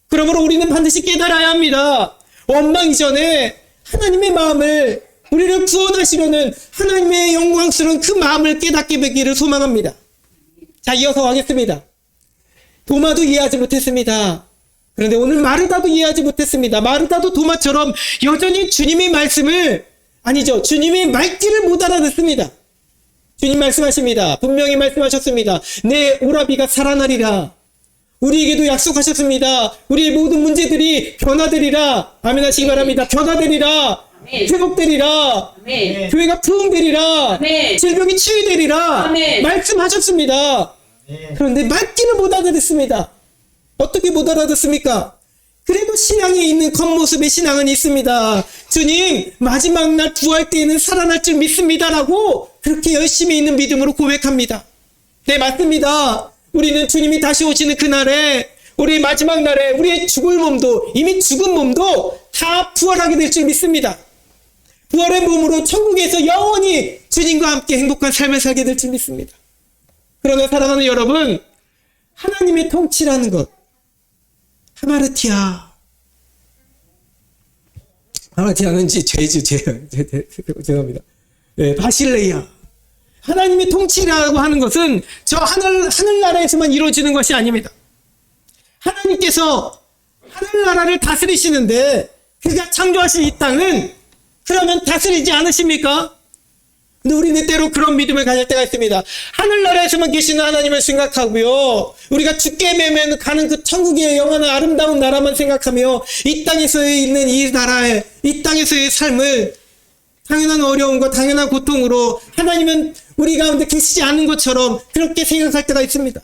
A: 그러므로 우리는 반드시 깨달아야 합니다. 원망 이전에 하나님의 마음을, 우리를 구원하시려는 하나님의 영광스러운 그 마음을 깨닫게 되기를 소망합니다. 자, 이어서 가겠습니다. 도마도 이해하지 못했습니다. 그런데 오늘 마르다도 이해하지 못했습니다. 마르다도 도마처럼 여전히 주님의 말씀을, 아니죠, 주님의 말귀를 못 알아듣습니다. 주님 말씀하십니다. 분명히 말씀하셨습니다. 내 오라비가 살아나리라. 우리에게도 약속하셨습니다. 우리의 모든 문제들이 변화되리라. 아멘 하시기 바랍니다. 변화되리라.
B: 아멘.
A: 회복되리라.
B: 아멘.
A: 교회가 부흥되리라.
B: 아멘.
A: 질병이 치유되리라.
B: 아멘.
A: 말씀하셨습니다. 그런데 말귀를 못 알아듣습니다. 어떻게 못 알아듣습니까? 그래도 신앙에 있는 겉모습의 신앙은 있습니다. 주님, 마지막 날 부활 때에는 살아날 줄 믿습니다라고 그렇게 열심히 있는 믿음으로 고백합니다. 네, 맞습니다. 우리는 주님이 다시 오시는 그날에, 우리 마지막 날에 우리의 죽을 몸도, 이미 죽은 몸도 다 부활하게 될 줄 믿습니다. 부활의 몸으로 천국에서 영원히 주님과 함께 행복한 삶을 살게 될 줄 믿습니다. 그러나 사랑하는 여러분, 하나님의 통치라는 것, 하마르티아는지 죄송합니다. 네, 바실레이아. 하나님의 통치라고 하는 것은 저 하늘나라에서만 이루어지는 것이 아닙니다. 하나님께서 하늘나라를 다스리시는데 그가 창조하신 이 땅은 그러면 다스리지 않으십니까? 근데 우리는 때로 그런 믿음을 가질 때가 있습니다. 하늘나라에서만 계시는 하나님을 생각하고요. 우리가 죽게 되면 가는 그 천국의 영원한 아름다운 나라만 생각하며 이 땅에서 있는 이 나라의, 이 땅에서의 삶을 당연한 어려움과 당연한 고통으로 하나님은 우리 가운데 계시지 않은 것처럼 그렇게 생각할 때가 있습니다.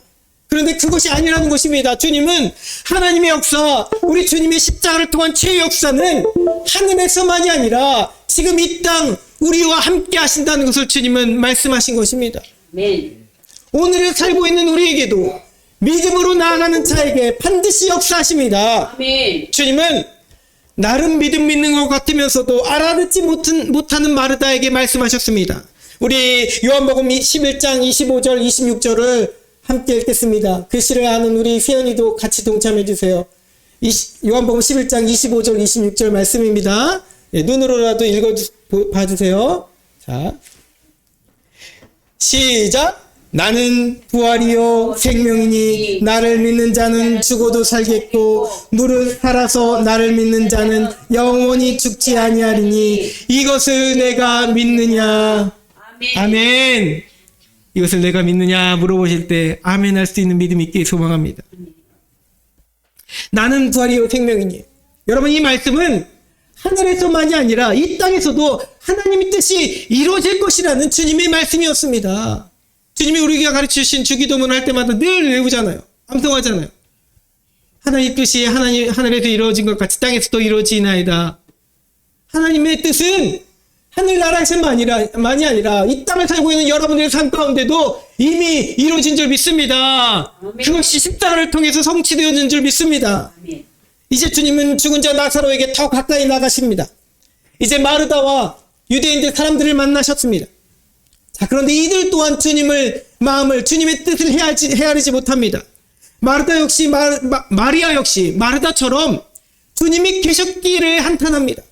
A: 그런데 그것이 아니라는 것입니다. 주님은 하나님의 역사, 우리 주님의 십자가를 통한 죄의 역사는 하늘에서만이 아니라 지금 이 땅 우리와 함께 하신다는 것을 주님은 말씀하신 것입니다.
B: 아멘.
A: 오늘을 살고 있는 우리에게도 믿음으로 나아가는 자에게 반드시 역사하십니다.
B: 아멘.
A: 주님은 나름 믿는 것 같으면서도 알아듣지 못하는 마르다에게 말씀하셨습니다. 우리 요한복음 11장 25절 26절을 함께 읽겠습니다. 글씨를 아는 우리 세연이도 같이 동참해 주세요. 요한복음 11장 25절 26절 말씀입니다. 네, 눈으로라도 봐주세요. 자, 시작. 나는 부활이요 생명이니 나를 믿는 자는 죽어도 살겠고 무릇 살아서 나를 믿는 자는 영원히 죽지 아니하리니 이것을 내가 믿느냐.
B: 아멘.
A: 아멘. 이것을 내가 믿느냐 물어보실 때 아멘 할 수 있는 믿음 있게 소망합니다. 나는 부활이요 생명이니. 여러분, 이 말씀은 하늘에서만이 아니라 이 땅에서도 하나님의 뜻이 이루어질 것이라는 주님의 말씀이었습니다. 주님이 우리가 가르치신 주기도문 할 때마다 늘 외우잖아요. 암송하잖아요. 하나님 뜻이 하늘에서 이루어진 것 같이 땅에서도 이루어지나이다. 하나님의 뜻은 하늘나라에서만이 아니라 이 땅을 살고 있는 여러분들의 삶 가운데도 이미 이루어진 줄 믿습니다.
B: 아멘.
A: 그것이 십자가를 통해서 성취되어진 줄 믿습니다.
B: 아멘.
A: 이제 주님은 죽은 자 나사로에게 더 가까이 나가십니다. 이제 마르다와 유대인들 사람들을 만나셨습니다. 자, 그런데 이들 또한 주님의 뜻을 헤아리지 못합니다. 마르다 역시, 마리아 역시 마르다처럼 주님이 계셨기를 한탄합니다.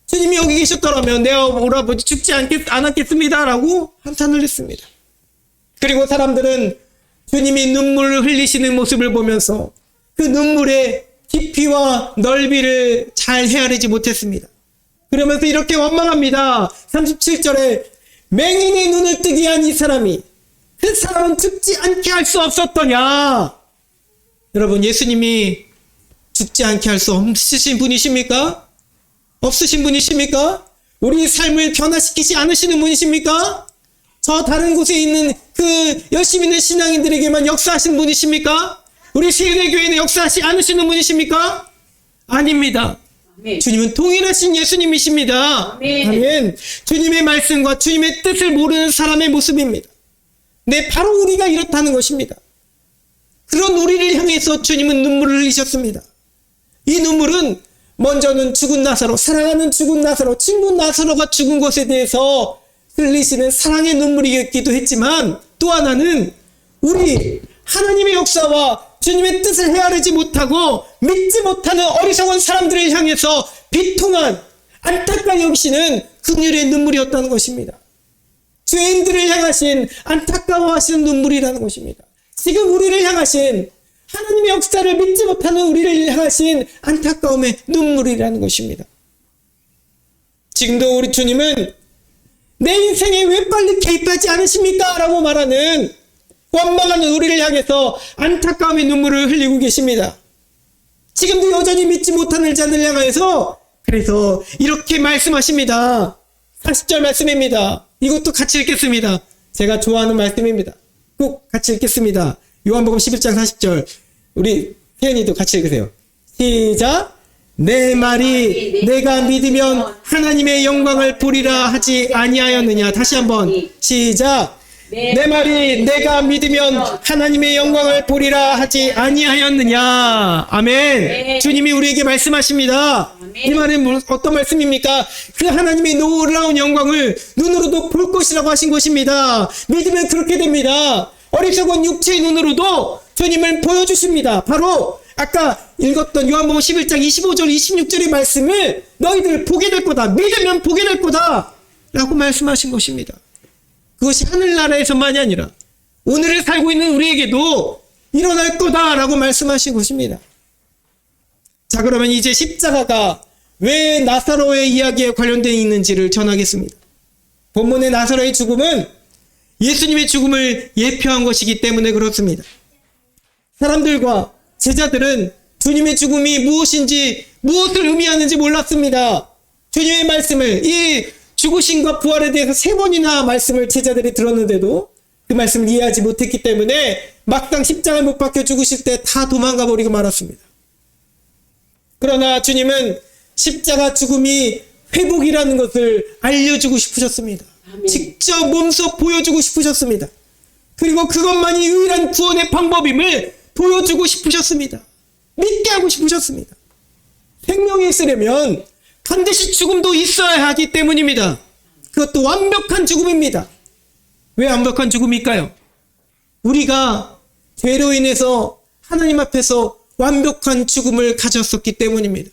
A: 주님이 여기 계셨더라면 내 오라버지 죽지 않았겠습니다라고 한탄을 했습니다. 그리고 사람들은 주님이 눈물을 흘리시는 모습을 보면서 그 눈물의 깊이와 넓이를 잘 헤아리지 못했습니다. 그러면서 이렇게 원망합니다. 37절에 맹인의 눈을 뜨게 한 이 사람이 그 사람은 죽지 않게 할 수 없었더냐. 여러분, 예수님이 죽지 않게 할 수 없으신 분이십니까? 없으신 분이십니까? 우리 삶을 변화시키지 않으시는 분이십니까? 저 다른 곳에 있는 그 열심히 있는 신앙인들에게만 역사하시는 분이십니까? 우리 세례교회는 역사하지 않으시는 분이십니까? 아닙니다.
B: 아멘.
A: 주님은 동일하신 예수님이십니다.
B: 아멘.
A: 아멘. 주님의 말씀과 주님의 뜻을 모르는 사람의 모습입니다. 네, 바로 우리가 이렇다는 것입니다. 그런 우리를 향해서 주님은 눈물을 흘리셨습니다. 이 눈물은 먼저는 죽은 나사로, 사랑하는 죽은 나사로, 친구 나사로가 죽은 것에 대해서 흘리시는 사랑의 눈물이었기도 했지만 또 하나는 우리 하나님의 역사와 주님의 뜻을 헤아리지 못하고 믿지 못하는 어리석은 사람들을 향해서 비통한 안타까이 여기시는 긍휼의 눈물이었다는 것입니다. 죄인들을 향하신 안타까워하시는 눈물이라는 것입니다. 지금 우리를 향하신 하나님의 역사를 믿지 못하는 우리를 향하신 안타까움의 눈물이라는 것입니다. 지금도 우리 주님은 내 인생에 왜 빨리 개입하지 않으십니까? 라고 말하는 원망하는 우리를 향해서 안타까움의 눈물을 흘리고 계십니다. 지금도 여전히 믿지 못하는 자들을 향해서 그래서 이렇게 말씀하십니다. 40절 말씀입니다. 이것도 같이 읽겠습니다. 제가 좋아하는 말씀입니다. 꼭 같이 읽겠습니다. 요한복음 11장 40절. 우리 혜연이도 같이 읽으세요. 시작. 내 말이 내가 믿으면 하나님의 영광을 보리라 하지 아니하였느냐. 다시 한번 시작. 내 말이 내가 믿으면 하나님의 영광을 보리라 하지 아니하였느냐. 아멘. 주님이 우리에게 말씀하십니다. 이 말은 어떤 말씀입니까? 그 하나님의 놀라운 영광을 눈으로도 볼 것이라고 하신 것입니다. 믿으면 그렇게 됩니다. 어리석은 육체의 눈으로도 주님을 보여주십니다. 바로 아까 읽었던 요한복음 11장 25절 26절의 말씀을 너희들 보게 될 거다. 믿으면 보게 될 거다. 라고 말씀하신 것입니다. 그것이 하늘나라에서만이 아니라 오늘을 살고 있는 우리에게도 일어날 거다라고 말씀하신 것입니다. 자, 그러면 이제 십자가가 왜 나사로의 이야기에 관련되어 있는지를 전하겠습니다. 본문의 나사로의 죽음은 예수님의 죽음을 예표한 것이기 때문에 그렇습니다. 사람들과 제자들은 주님의 죽음이 무엇인지, 무엇을 의미하는지 몰랐습니다. 주님의 말씀을, 이 죽으심과 부활에 대해서 3번이나 말씀을 제자들이 들었는데도 그 말씀을 이해하지 못했기 때문에 막상 십자가에 못 박혀 죽으실 때 다 도망가 버리고 말았습니다. 그러나 주님은 십자가 죽음이 회복이라는 것을 알려주고 싶으셨습니다.
B: 아멘.
A: 직접 몸소 보여주고 싶으셨습니다. 그리고 그것만이 유일한 구원의 방법임을 보여주고 싶으셨습니다. 믿게 하고 싶으셨습니다. 생명이 있으려면 반드시 죽음도 있어야 하기 때문입니다. 그것도 완벽한 죽음입니다. 왜 완벽한 죽음일까요? 우리가 죄로 인해서 하나님 앞에서 완벽한 죽음을 가졌었기 때문입니다.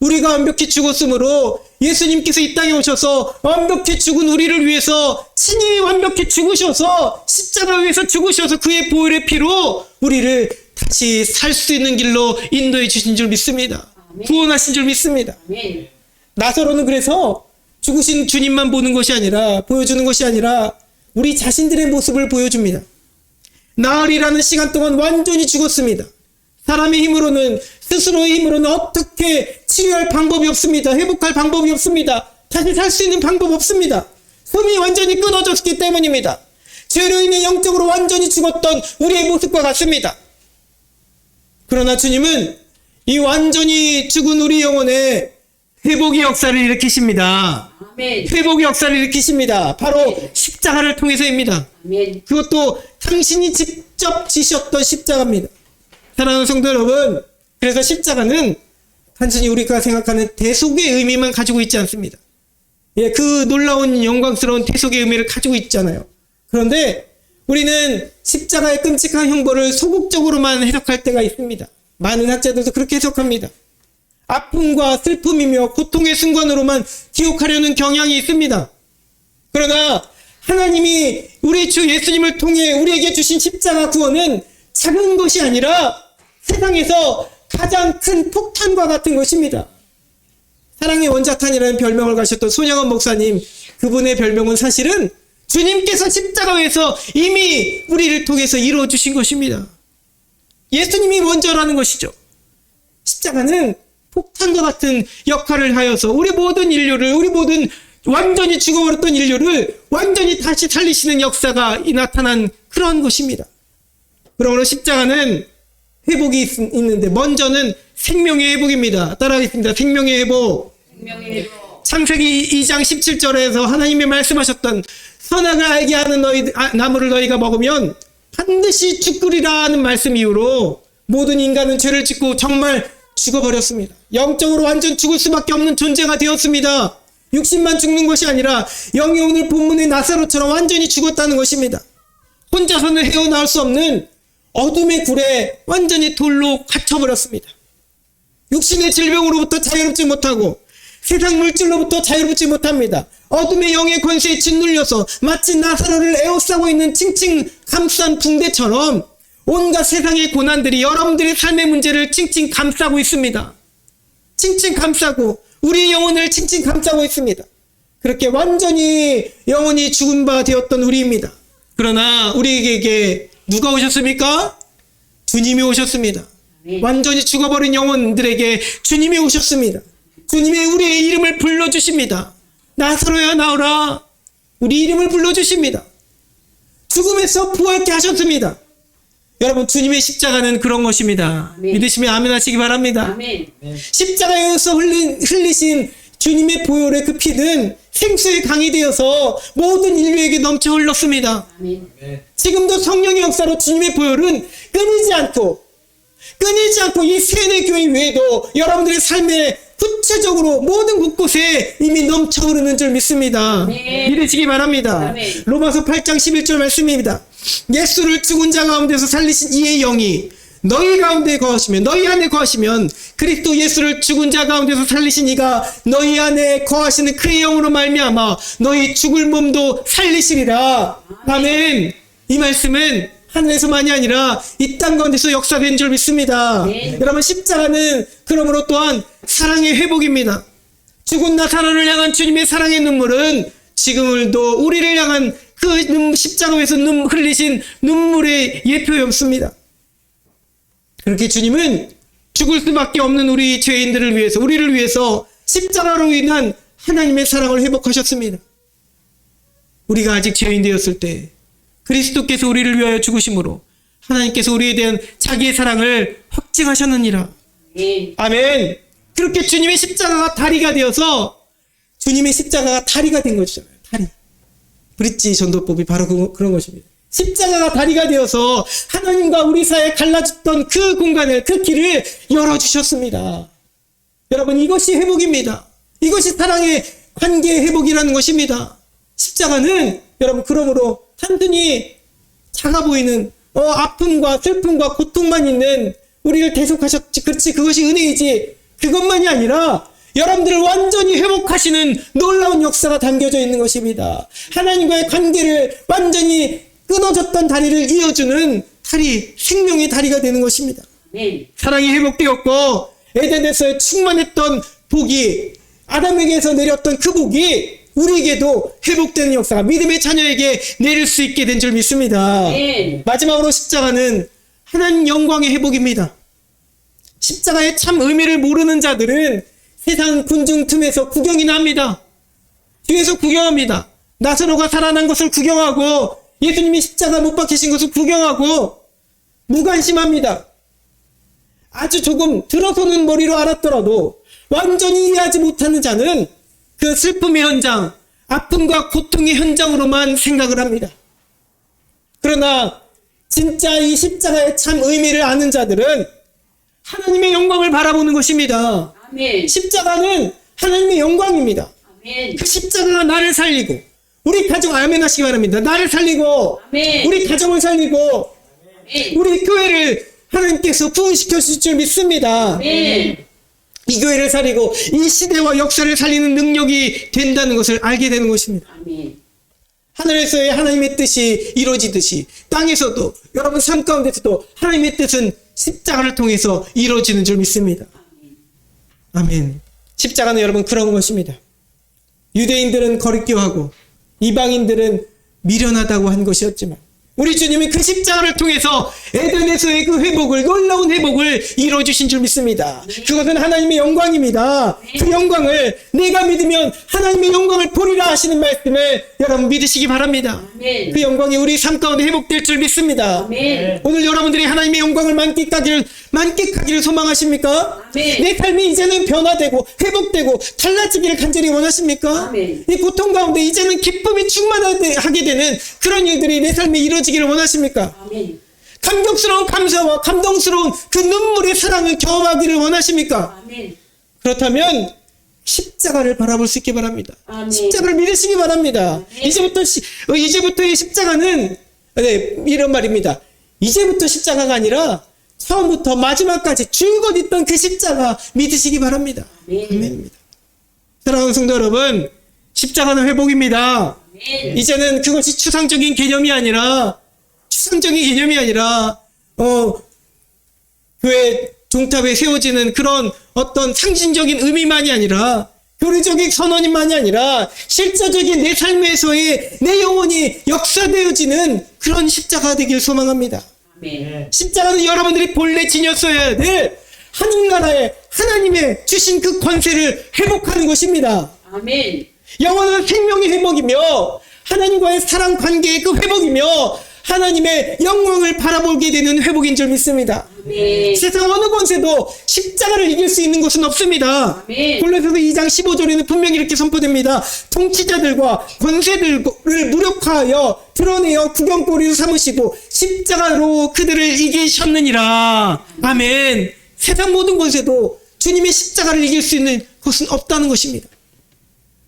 A: 우리가 완벽히 죽었으므로 예수님께서 이 땅에 오셔서 완벽히 죽은 우리를 위해서 친히 완벽히 죽으셔서 십자가 위에서 죽으셔서 그의 보혈의 피로 우리를 다시 살 수 있는 길로 인도해 주신 줄 믿습니다.
B: 아멘.
A: 구원하신 줄 믿습니다.
B: 아멘.
A: 나사로는 그래서 죽으신 주님만 보는 것이 아니라, 보여주는 것이 아니라 우리 자신들의 모습을 보여줍니다. 나흘이라는 시간 동안 완전히 죽었습니다. 사람의 힘으로는, 스스로의 힘으로는 어떻게 치료할 방법이 없습니다. 회복할 방법이 없습니다. 다시 살 수 있는 방법 없습니다. 숨이 완전히 끊어졌기 때문입니다. 죄로 인해 영적으로 완전히 죽었던 우리의 모습과 같습니다. 그러나 주님은 이 완전히 죽은 우리 영혼에 회복의 역사를 일으키십니다.
B: 아멘.
A: 회복의 역사를 일으키십니다. 바로 십자가를 통해서입니다.
B: 아멘.
A: 그것도 당신이 직접 지셨던 십자가입니다. 사랑하는 성도 여러분, 그래서 십자가는 단순히 우리가 생각하는 대속의 의미만 가지고 있지 않습니다. 예, 그 놀라운 영광스러운 대속의 의미를 가지고 있잖아요. 그런데 우리는 십자가의 끔찍한 형벌을 소극적으로만 해석할 때가 있습니다. 많은 학자들도 그렇게 해석합니다. 아픔과 슬픔이며 고통의 순간으로만 기억하려는 경향이 있습니다. 그러나 하나님이 우리 주 예수님을 통해 우리에게 주신 십자가 구원은 작은 것이 아니라 세상에서 가장 큰 폭탄과 같은 것입니다. 사랑의 원자탄이라는 별명을 가셨던 손양원 목사님, 그분의 별명은 사실은 주님께서 십자가에서 이미 우리를 통해서 이루어 주신 것입니다. 예수님이 먼저라는 것이죠. 십자가는 폭탄과 같은 역할을 하여서 우리 모든 인류를, 우리 모든 완전히 죽어버렸던 인류를 완전히 다시 살리시는 역사가 나타난 그런 것입니다. 그러므로 십자가는 회복이 있는데 먼저는 생명의 회복입니다. 따라하겠습니다. 생명의 회복.
B: 생명의 회복.
A: 창세기 2장 17절에서 하나님이 말씀하셨던 선악을 알게 하는 나무를 너희가 먹으면 반드시 죽으리라 하는 말씀 이후로 모든 인간은 죄를 짓고 정말 죽어버렸습니다. 영적으로 완전 죽을 수밖에 없는 존재가 되었습니다. 육신만 죽는 것이 아니라 영이 오늘 본문의 나사로처럼 완전히 죽었다는 것입니다. 혼자서는 헤어나올 수 없는 어둠의 굴에 완전히 돌로 갇혀버렸습니다. 육신의 질병으로부터 자유롭지 못하고 세상 물질로부터 자유롭지 못합니다. 어둠의 영의 권세에 짓눌려서 마치 나사로를 에워싸고 있는 칭칭 감싼 붕대처럼 온갖 세상의 고난들이 여러분들의 삶의 문제를 칭칭 감싸고 있습니다. 칭칭 감싸고 우리 영혼을 칭칭 감싸고 있습니다. 그렇게 완전히 영혼이 죽은 바 되었던 우리입니다. 그러나 우리에게 누가 오셨습니까? 주님이 오셨습니다. 완전히 죽어버린 영혼들에게 주님이 오셨습니다. 주님이 우리의 이름을 불러주십니다. 나사로야 나오라. 우리 이름을 불러주십니다. 죽음에서 부활케 하셨습니다. 여러분, 주님의 십자가는 그런 것입니다.
B: 아멘.
A: 믿으시면 아멘 하시기 바랍니다.
B: 아멘.
A: 십자가에서 흘리신 주님의 보혈의 그 피는 생수의 강이 되어서 모든 인류에게 넘쳐 흘렀습니다.
B: 아멘.
A: 지금도 성령의 역사로 주님의 보혈은 끊이지 않고 이 세뇌교회 외에도 여러분들의 삶에 구체적으로 모든 곳곳에 이미 넘쳐 흐르는 줄 믿습니다.
B: 네.
A: 믿으시기 바랍니다.
B: 아멘.
A: 로마서 8장 11절 말씀입니다. 예수를 죽은 자 가운데서 살리신 이의 영이 너희 가운데 거하시면, 너희 안에 거하시면 그리스도 예수를 죽은 자 가운데서 살리신 이가 너희 안에 거하시는 그의 영으로 말미암아 너희 죽을 몸도 살리시리라. 아멘. 이 말씀은 하늘에서만이 아니라 이 땅 가운데서 역사된 줄 믿습니다.
B: 네.
A: 여러분, 십자가는 그러므로 또한 사랑의 회복입니다. 죽은 나사로를 향한 주님의 사랑의 눈물은 지금도 우리를 향한 그 십자가에서 흘리신 눈물의 예표였습니다. 그렇게 주님은 죽을 수밖에 없는 우리 죄인들을 위해서, 우리를 위해서 십자가로 인한 하나님의 사랑을 회복하셨습니다. 우리가 아직 죄인 되었을 때 그리스도께서 우리를 위하여 죽으심으로 하나님께서 우리에 대한 자기의 사랑을 확증하셨느니라.
B: 아멘.
A: 아멘. 그렇게 주님의 십자가가 다리가 되어서 주님의 십자가가 다리가 된 것이잖아요. 다리. 브릿지 전도법이 바로 그런 것입니다. 십자가가 다리가 되어서 하나님과 우리 사이에 갈라졌던 그 공간을, 그 길을 열어주셨습니다. 여러분, 이것이 회복입니다. 이것이 사랑의 관계의 회복이라는 것입니다. 십자가는 여러분, 그러므로 단순히 작아 보이는 아픔과 슬픔과 고통만 있는 우리를 대속하셨지, 그렇지, 그것이 은혜이지, 그것만이 아니라 여러분들을 완전히 회복하시는 놀라운 역사가 담겨져 있는 것입니다. 하나님과의 관계를 완전히 끊어졌던 다리를 이어주는 다리, 생명의 다리가 되는 것입니다.
B: 아멘.
A: 사랑이 회복되었고 에덴에서 충만했던 복이, 아담에게서 내렸던 그 복이 우리에게도 회복되는 역사가 믿음의 자녀에게 내릴 수 있게 된 줄 믿습니다.
B: 아멘.
A: 마지막으로 십자가는 하나님 영광의 회복입니다. 십자가의 참 의미를 모르는 자들은 세상 군중 틈에서 구경이나 합니다. 뒤에서 구경합니다. 나사로가 살아난 것을 구경하고 예수님이 십자가 못 박히신 것을 구경하고 무관심합니다. 아주 조금 들어서는 머리로 알았더라도 완전히 이해하지 못하는 자는 그 슬픔의 현장, 아픔과 고통의 현장으로만 생각을 합니다. 그러나 진짜 이 십자가의 참 의미를 아는 자들은 하나님의 영광을 바라보는 것입니다.
B: 아멘.
A: 십자가는 하나님의 영광입니다.
B: 아멘.
A: 그 십자가가 나를 살리고, 우리 가정, 아멘 하시기 바랍니다. 나를 살리고,
B: 아멘.
A: 우리 가정을 살리고,
B: 아멘.
A: 우리 교회를 하나님께서 부흥시켜 주실 줄 믿습니다.
B: 아멘.
A: 이 교회를 살리고 이 시대와 역사를 살리는 능력이 된다는 것을 알게 되는 것입니다.
B: 아멘.
A: 하늘에서의 하나님의 뜻이 이루어지듯이 땅에서도, 여러분 삶 가운데서도 하나님의 뜻은 십자가를 통해서 이루어지는 줄 믿습니다. 아멘. 십자가는 여러분 그런 것입니다. 유대인들은 거리끼워하고 이방인들은 미련하다고 한 것이었지만 우리 주님은 그 십자가를 통해서 에덴에서의 그 회복을, 놀라운 회복을 이루어주신 줄 믿습니다. 그것은 하나님의 영광입니다. 그 영광을 내가 믿으면 하나님의 영광을 보리라 하시는 말씀을 여러분 믿으시기 바랍니다.
B: 아멘.
A: 그 영광이 우리 삶 가운데 회복될 줄 믿습니다.
B: 아멘.
A: 오늘 여러분들이 하나님의 영광을 만끽하기를 소망하십니까?
B: 아멘.
A: 내 삶이 이제는 변화되고 회복되고 달라지기를 간절히 원하십니까?
B: 아멘.
A: 이 고통 가운데 이제는 기쁨이 충만하게 되는 그런 일들이 내 삶에 이루어지기를 원하십니까?
B: 아멘.
A: 감격스러운 감사와 감동스러운 그 눈물의 사랑을 경험하기를 원하십니까?
B: 아멘.
A: 그렇다면 십자가를 바라볼 수 있게 바랍니다.
B: 아멘.
A: 십자가를 믿으시기 바랍니다.
B: 아멘.
A: 이제부터의 십자가는 이런 말입니다. 이제부터 십자가가 아니라 처음부터 마지막까지 줄곧 있던 그 십자가 믿으시기 바랍니다. 아멘입니다. 사랑하는 성도 여러분, 십자가는 회복입니다. 이제는 그것이 추상적인 개념이 아니라 교회 종탑에 세워지는 그런 어떤 상징적인 의미만이 아니라 교리적인 선언만이 아니라 실제적인 내 삶에서의 내 영혼이 역사되어지는 그런 십자가 되길 소망합니다.
B: 아멘.
A: 십자가는 여러분들이 본래 지녔어야 될 하늘나라에 하나님의 주신 그 권세를 회복하는 것입니다.
B: 아멘.
A: 영원한 생명의 회복이며 하나님과의 사랑 관계의 그 회복이며 하나님의 영광을 바라보게 되는 회복인 줄 믿습니다.
B: 아멘.
A: 세상 어느 권세도 십자가를 이길 수 있는 것은 없습니다.
B: 아멘.
A: 골로새서 2장 15절에는 분명히 이렇게 선포됩니다. 통치자들과 권세들을 무력화하여 드러내어 구경거리로 삼으시고 십자가로 그들을 이기셨느니라. 아멘. 세상 모든 권세도 주님의 십자가를 이길 수 있는 것은 없다는 것입니다.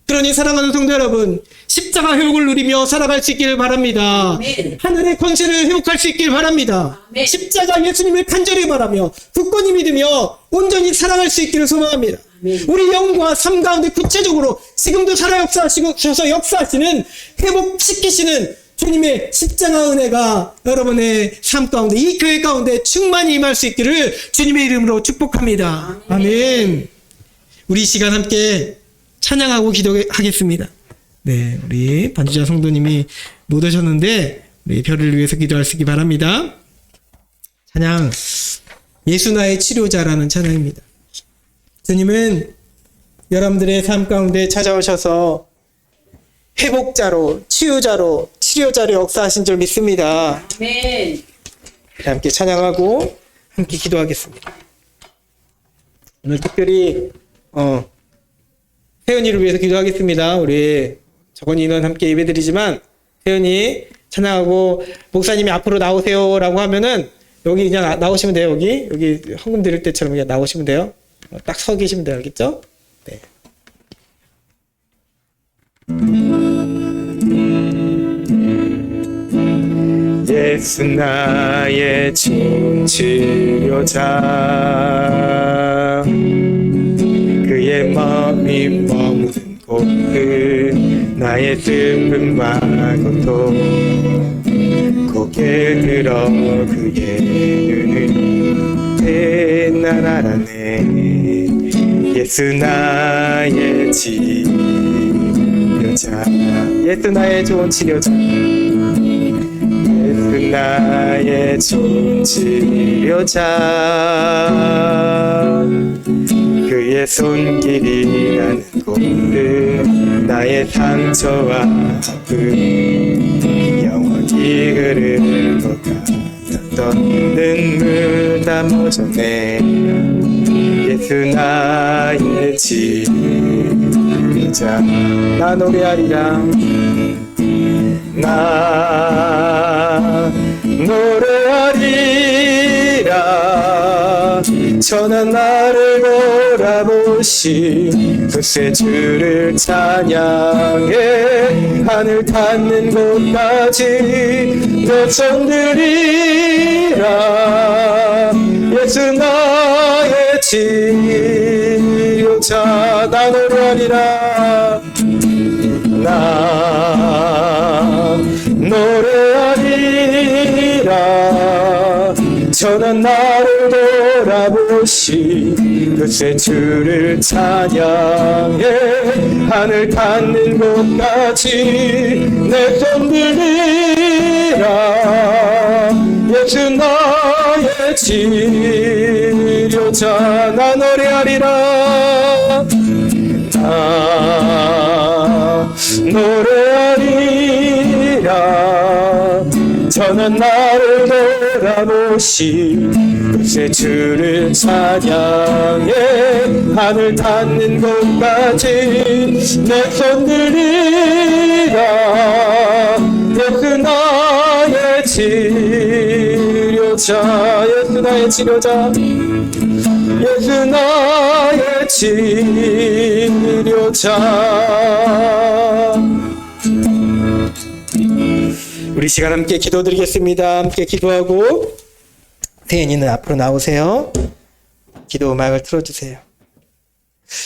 A: 그러니 사랑하는 성도 여러분, 십자가 회복을 누리며 살아갈 수 있기를 바랍니다.
B: 아멘.
A: 하늘의 권세를 회복할 수 있기를 바랍니다.
B: 아멘.
A: 십자가 예수님을 간절히 바라며 굳건히 믿으며 온전히 사랑할 수 있기를 소망합니다.
B: 아멘.
A: 우리 영과 삶 가운데 구체적으로 지금도 살아 역사하셔서 역사하시는 회복시키시는 주님의 십자가 은혜가 여러분의 삶 가운데 이 교회 가운데 충만히 임할 수 있기를 주님의 이름으로 축복합니다. 아멘. 우리 이 시간 함께 찬양하고 기도하겠습니다. 네, 우리 반주자 성도님이 못 오셨는데 우리 별을 위해서 기도하시기 바랍니다. 찬양 예수 나의 치료자라는 찬양입니다. 주님은 여러분들의 삶 가운데 찾아오셔서 회복자로, 치유자로, 치료자로 역사하신 줄 믿습니다.
B: 아멘.
A: 함께 찬양하고 함께 기도하겠습니다. 오늘 특별히 태연이를 위해서 기도하겠습니다. 우리 적은 인원 함께 예배드리지만 태연이 찬양하고 목사님이 앞으로 나오세요라고 하면은 여기 그냥 나오시면 돼요. 여기 헌금 드릴 때처럼 그냥 나오시면 돼요. 딱 서 계시면 돼요. 알겠죠? 네. 예수 나의 치료자 그의 마음이 머무는 곳은 나의 슬픔과 고통 고개 들어 그의 눈을 대나라네 예수 나의 치료자 예수 나의 좋은 치료자 예수 나의 좋은 치료자 그의 손길이라는 곳은 나의 상처와 아픔 영원히 흐를 것 같았던 눈물 다 멎어내 예수 나의 치료자 나 노래하리라 나 노래하리라 천한 나를 돌아보시 그새 주를 찬양해 하늘 닿는 곳까지 내 손들이라 예수 나의 치료자 나 노래하리라 나 노래하리라 천한 나를 돌아보시 그새 주를 찬양해 하늘 닿는 곳까지 내 손 들리라 예수 나의 치료자 나 노래하리라 나 노래하리라 저는 나를 돌아보시 그새 주를 찬양해 하늘 닿는 곳까지 내 손 들리라 예수 나의 치료자 예수 나의 치료자 예수 나의 치료자 우리 우리 시간 함께 기도드리겠습니다. 함께 기도하고 태연이는 앞으로 나오세요. 기도 음악을 틀어주세요.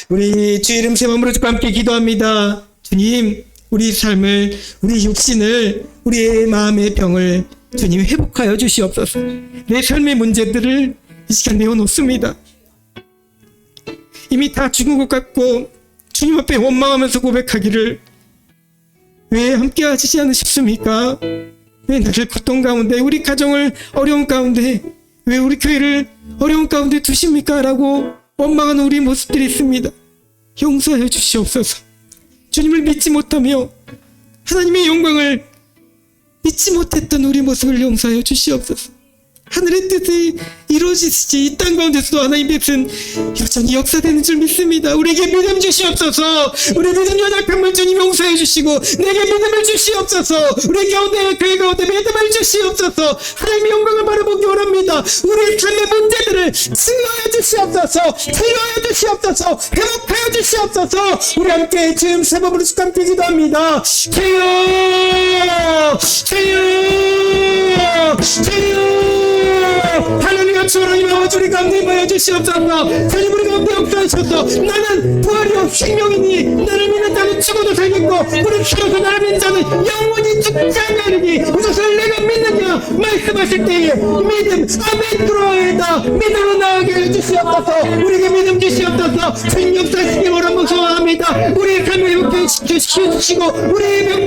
A: 우리 주 이름 세 몸으로 주고 함께 기도합니다. 주님, 우리 삶을, 우리 육신을, 우리의 마음의 병을 주님 회복하여 주시옵소서. 내 삶의 문제들을 이 시간 내어놓습니다. 이미 다 죽은 것 같고 주님 앞에 원망하면서 고백하기를, 왜 함께 하시지 않으셨습니까? 왜 나를 고통 가운데, 우리 가정을 어려운 가운데, 왜 우리 교회를 어려운 가운데 두십니까? 라고 원망하는 우리 모습들이 있습니다. 용서해 주시옵소서. 주님을 믿지 못하며 하나님의 영광을 믿지 못했던 우리 모습을 용서해 주시옵소서. 하늘의 뜻이 이루어지듯이 이 땅 가운데서도 하나님의 뜻은 여전히 역사되는 줄 믿습니다. 우리에게 믿음 주시옵소서. 우리 믿음 연약함을 주님 용서해 주시고 내게 믿음을 주시옵소서. 우리 가운데 교회 가운데 믿음을 주시옵소서. 하나님의 영광을 바라보기 원합니다. 우리 삶의 문제들을 치유하여 주시옵소서. 치유하여 주시옵소서. 회복하여 주시옵소서. 우리 함께 주님 세 번으로 함께 기도합니다. 치유, 치유, 치유. 하나님 같이 하나님 아버지 우리 가운데 임하여 주시옵소서. 주님 우리 가운데 역사하셔서 나는 부활이요 생명이니 나를 믿는 자는 죽어도 살겠고 우리 살아서 나를 믿는 자는 영원히 죽지 아니하리니 이것을 내가 믿느냐 말씀하실 때에 믿음 아멘 들어야다. 믿음으로 나아가게 해주시옵소서. 우리에게 믿음 주시옵소서. 주님 역사하시기 원하고 소원합니다. 우리의 삶을 회복시키시고 우리의 병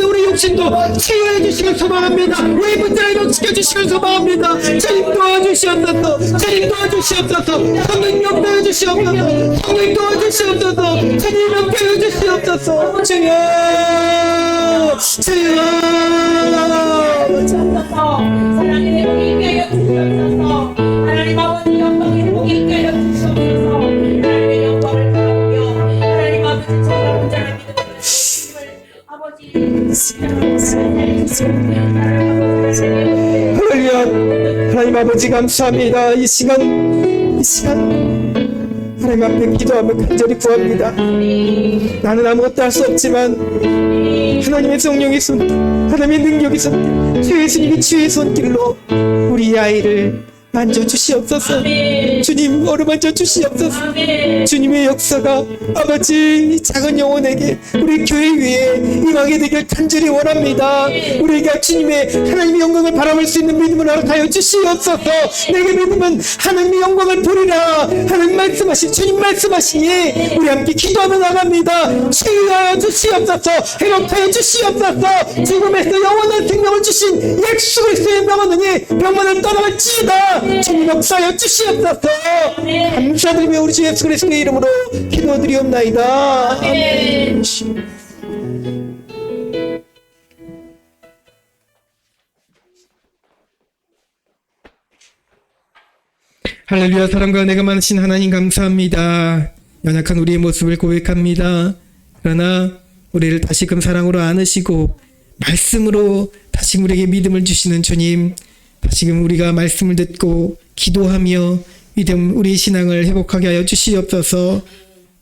A: 우리 욕심도 치유해 주시길 소망합니다. 우리 문제를 회복시켜주시길 소망합니다. 주님 도와주시옵소서. 주님 도와주시옵소서. 성령 역사해 주시옵소서. 성령 도와주시옵소서. 주님 역사해 주시옵소서. 주여, 주여.
B: 하나님 회복에 하여 주시옵소서. 하나님 아버지 영광 회복에 하여 주시옵소서. 하나님의 영광을 바라보며 하나님 아버지 정말 문제를 믿음을
A: 할렐루야. 하나님 아버지 감사합니다. 이 시간 하나님 앞에 기도하며 간절히 구합니다. 나는 아무것도 할 수 없지만 하나님의 성령의 손길, 하나님의 능력의 손길, 주 예수님이 주의 손길로 우리 아이를 만져주시옵소서. 주님 어루만져 주시옵소서. 주님의 역사가 아버지 작은 영혼에게 우리 교회 위에 임하게 되길 간절히 원합니다. 우리가 주님의 하나님의 영광을 바라볼 수 있는 믿음을 허락하여 주시옵소서. 내게 믿음은 하나님의 영광을 보리라. 하나님 말씀하신 주님 말씀하시니 우리 함께 기도하며 나갑니다. 치유하여 주시옵소서. 회복하여 주시옵소서. 죽음에서 영원한 생명을 주신 예수 그리스도의 명하느니 병만을 떠나갈지어다. 주님 역사하여 주시옵소서. 감사드리며 우리 주 예수 그리스도의 이름으로 기도드리옵나이다. 아멘. 할렐루야. 사랑과 내가 많으신 하나님 감사합니다. 연약한 우리의 모습을 고백합니다. 그러나 우리를 다시금 사랑으로 안으시고 말씀으로 다시금 우리에게 믿음을 주시는 주님, 다시금 우리가 말씀을 듣고 기도하며 믿음 우리 신앙을 회복하게 하여 주시옵소서.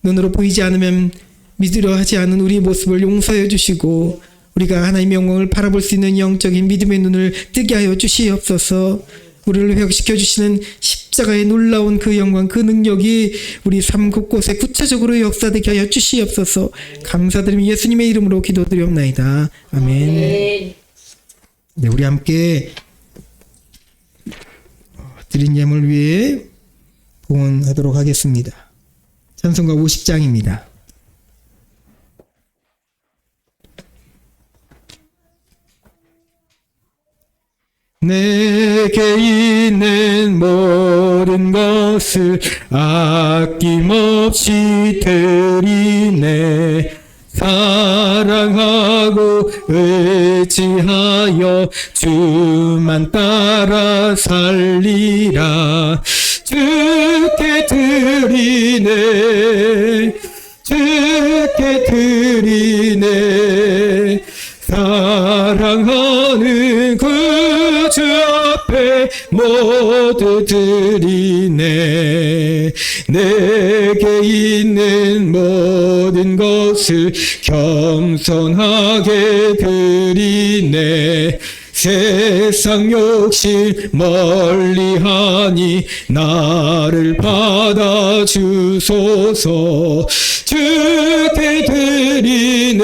A: 눈으로 보이지 않으면 믿으려 하지 않은 우리의 모습을 용서해 주시고 우리가 하나님의 영광을 바라볼 수 있는 영적인 믿음의 눈을 뜨게 하여 주시옵소서. 우리를 회복시켜 주시는 십자가의 놀라운 그 영광, 그 능력이 우리 삶 곳곳에 구체적으로 역사되게 하여 주시옵소서. 감사드리며 예수님의 이름으로 기도드리옵나이다. 아멘. 네, 우리 함께 드린 예물 위해 봉헌하도록 하겠습니다. 찬송가 50장입니다. 내게 있는 모든 것을 아낌없이 드리네. 사랑하고 의지하여 주만 따라 살리라. 주께 드리네, 주께 드리네. 사랑하는 구주 앞에 모두 드리네. 내게 있는 모든
D: 모든 것을 겸손하게 드리네. 세상 욕심 멀리하니 나를 받아주소서. 주께 드리네,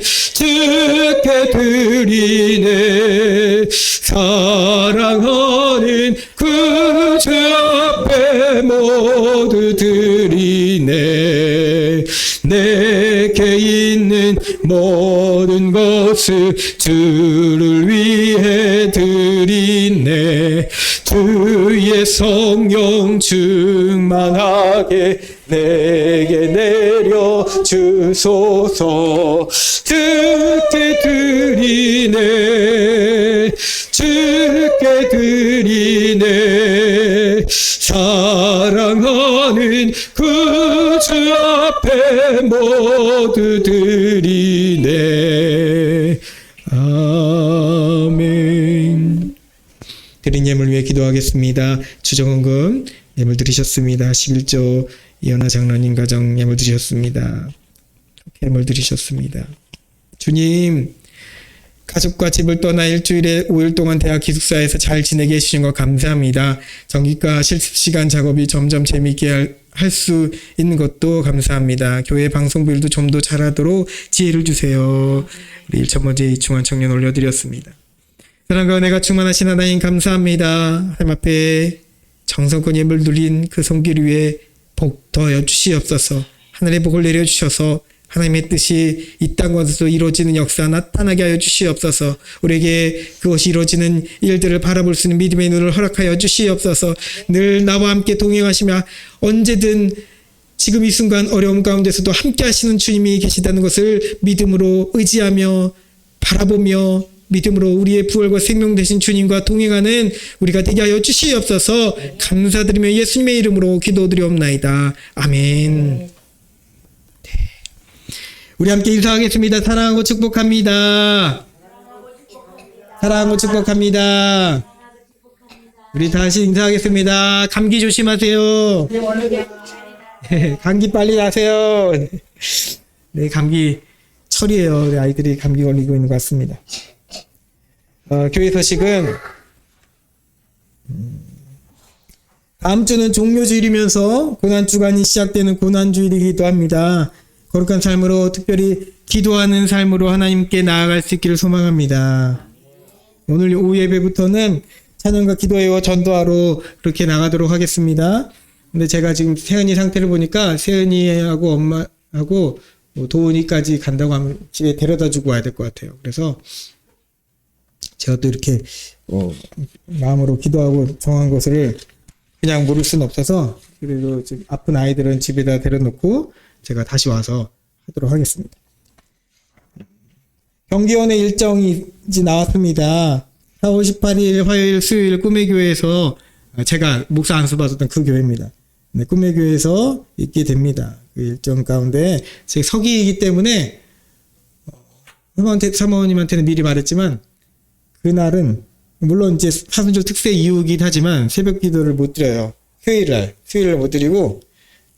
D: 주께 드리네. 사랑하는 구주 앞에 모두 드리네. 내게 있는 모든 것을 주를 위해 드리네. 주의 성령 충만하게 내게 내려 주소서. 주께 드리네, 주께 드리네. 사랑하는 구주 앞에 모두 드리네. 아멘.
A: 드린 예물 위해 기도하겠습니다. 주정원금 예물 드리셨습니다. 11조 이현아 장로님 가정 예물 드리셨습니다. 예물 드리셨습니다. 주님, 가족과 집을 떠나 일주일에 5일 동안 대학 기숙사에서 잘 지내게 해주신 것 감사합니다. 정기과 실습시간 작업이 점점 재미있게 할 수 있는 것도 감사합니다. 교회 방송부일도 좀 더 잘하도록 지혜를 주세요. 우리 1천번째 이충환 청년 올려드렸습니다. 사랑과 은혜가 충만하신 하나님 감사합니다. 하나님 앞에 정성껏 예물 드린 그 손길 위에 복 더하여 주시옵소서. 하늘의 복을 내려주셔서 하나님의 뜻이 이 땅에서도 이루어지는 역사 나타나게 하여 주시옵소서. 우리에게 그것이 이루어지는 일들을 바라볼 수 있는 믿음의 눈을 허락하여 주시옵소서. 늘 나와 함께 동행하시며 언제든 지금 이 순간 어려움 가운데서도 함께 하시는 주님이 계시다는 것을 믿음으로 의지하며 바라보며 믿음으로 우리의 부활과 생명 되신 주님과 동행하는 우리가 되게 하여 주시옵소서. 감사드리며 예수님의 이름으로 기도드리옵나이다. 아멘. 우리 함께 인사하겠습니다. 사랑하고 축복합니다. 사랑하고 축복합니다. 우리 다시 인사하겠습니다. 감기 조심하세요. 감기 빨리 나세요. 네, 감기 철이에요. 우리 아이들이 감기 걸리고 있는 것 같습니다. 교회 소식은 다음 주는 종료주일이면서 고난주간이 시작되는 고난주일이기도 합니다. 거룩한 삶으로 특별히 기도하는 삶으로 하나님께 나아갈 수 있기를 소망합니다. 오늘 오후 예배부터는 찬양과 기도회와 전도하러 그렇게 나가도록 하겠습니다. 근데 제가 지금 세은이 상태를 보니까 세은이하고 엄마하고 도훈이까지 간다고 하면 집에 데려다 주고 와야 될 것 같아요. 그래서 제가 또 이렇게 마음으로 기도하고 정한 것을 그냥 모를 수는 없어서 그래도 아픈 아이들은 집에다 데려놓고 제가 다시 와서 하도록 하겠습니다. 경기원의 일정이 이제 나왔습니다. 4월 18일 화요일 수요일 꿈의교회에서 제가 목사 안수 받았던 그 교회입니다. 네, 꿈의교회에서 있게 됩니다. 그 일정 가운데 제 서기이기 때문에 사모님한테는 미리 말했지만 그날은 물론 이제 사순절 특세 이후이긴 하지만 새벽 기도를 못 드려요. 수요일날 못 드리고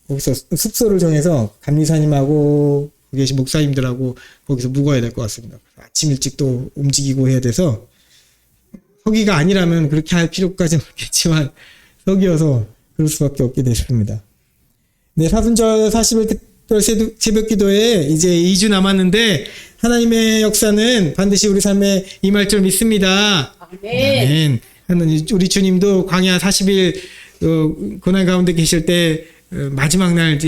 A: 거기서 숙소를 정해서 감리사님하고 거기 계신 목사님들하고 거기서 묵어야 될 것 같습니다. 아침 일찍 또 움직이고 해야 돼서 서기가 아니라면 그렇게 할 필요까지는 없겠지만 서기여서 그럴 수밖에 없게 되십니다. 네, 사순절 40일 특별 새벽 기도에 이제 2주 남았는데 하나님의 역사는 반드시 우리 삶에 임할 줄 믿습니다. 아멘. 하나님, 우리 주님도 광야 40일 고난 가운데 계실 때 마지막 날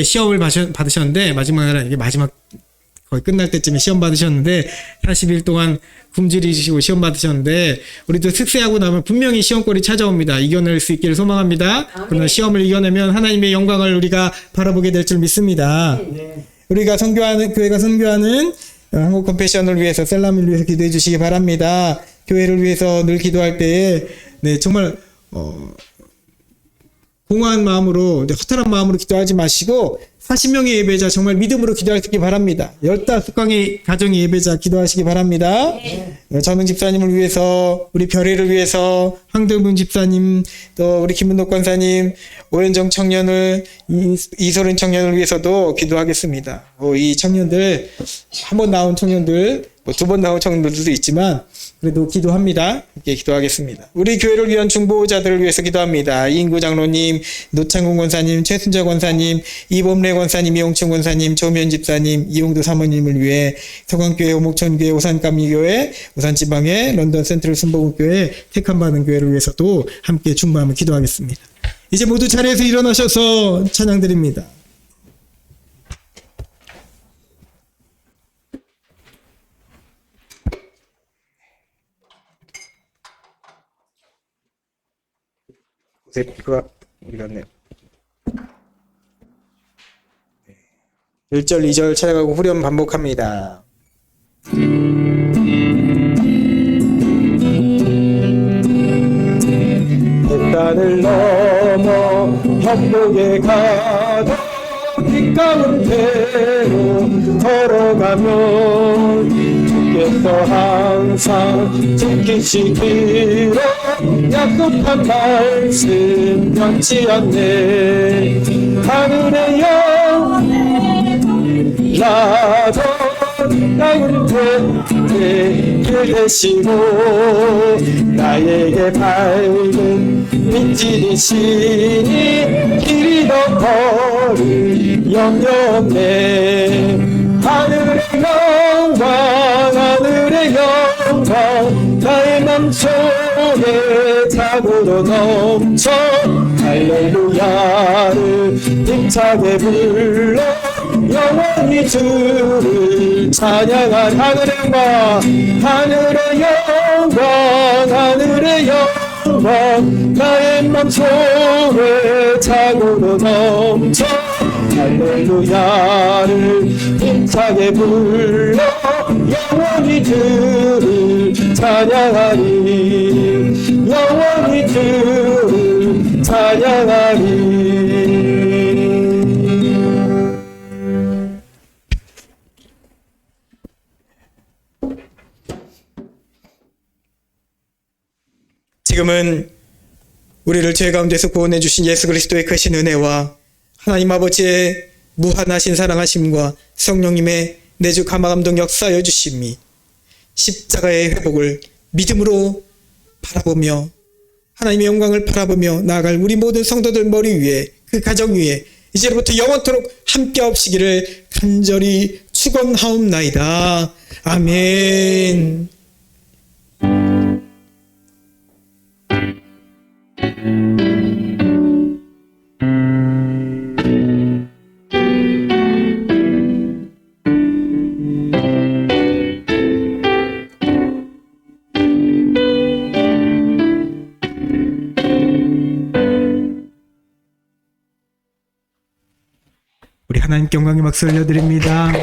A: 시험을 받으셨는데 마지막 날 이게 마지막 거의 끝날 때쯤에 시험 받으셨는데 40일 동안 굶주리시고 시험 받으셨는데 우리도 특세하고 나면 분명히 시험거리 찾아옵니다. 이겨낼 수 있기를 소망합니다. 그러나 시험을 이겨내면 하나님의 영광을 우리가 바라보게 될 줄 믿습니다. 우리가 교회가 선교하는 한국 컴패션을 위해서 셀람을 위해서 기도해 주시기 바랍니다. 교회를 위해서 늘 기도할 때에 네, 정말 공허한 마음으로 허탈한 마음으로 기도하지 마시고 40명의 예배자 정말 믿음으로 기도하시기 바랍니다. 15강의 가정의 예배자 기도하시기 바랍니다. 전웅 집사님을 위해서, 우리 별이를 위해서, 황대문 집사님, 또 우리 김문덕 권사님, 오현정 청년을, 이소린 청년을 위해서도 기도하겠습니다. 이 청년들, 한 번 나온 청년들, 두 번 나온 청년들도 있지만 그래도 기도합니다. 이렇게 기도하겠습니다. 우리 교회를 위한 중보자들을 위해서 기도합니다. 이인구 장로님, 노창군 권사님, 최순자 권사님, 이범래 권사님, 이용춘 권사님, 조면 집사님, 이용도 사모님을 위해 서강교회, 오목천교회, 오산감리교회, 오산지방의 런던 센트럴 순복음교회, 택함받은 교회를 위해서도 함께 중보하며 기도하겠습니다. 이제 모두 자리에서 일어나셔서 찬양드립니다. 비가 우리 갔네요. 1절, 2절 찬양하고 후렴 반복합니다. 햇단을 넘어 협곡에 가도 빛 가운데로 걸어가면 주께서 항상 지키시기로 약속한 말씀 변치 않네. 하늘의 영 나도 가운데 길 되시고 나에게 밝은 빛이시니 길이 더 거리 염려 없네. 하늘의 영광 하늘의 영광 나의 맘속에 자고로 넘쳐 할렐루야를 힘차게 불러 영원히 주를 찬양한 하늘의 영광 하늘의 영광 하늘의 영광 나의 맘속에 자고로 넘쳐 할렐루야를 힘차게 불러 영원히 주를 찬양하리 영원히 주를 찬양하리. 지금은 우리를 죄 가운데서 구원해 주신 예수 그리스도의 크신 은혜와 하나님 아버지의 무한하신 사랑하심과 성령님의 내주 감화감동 역사여 주심이 십자가의 회복을 믿음으로 바라보며 하나님의 영광을 바라보며 나아갈 우리 모든 성도들 머리 위에 그 가정 위에 이제부터 영원토록 함께 없시기를 간절히 축원하옵나이다. 아멘. 우리 하나님께 영광의 박수 올려드립니다.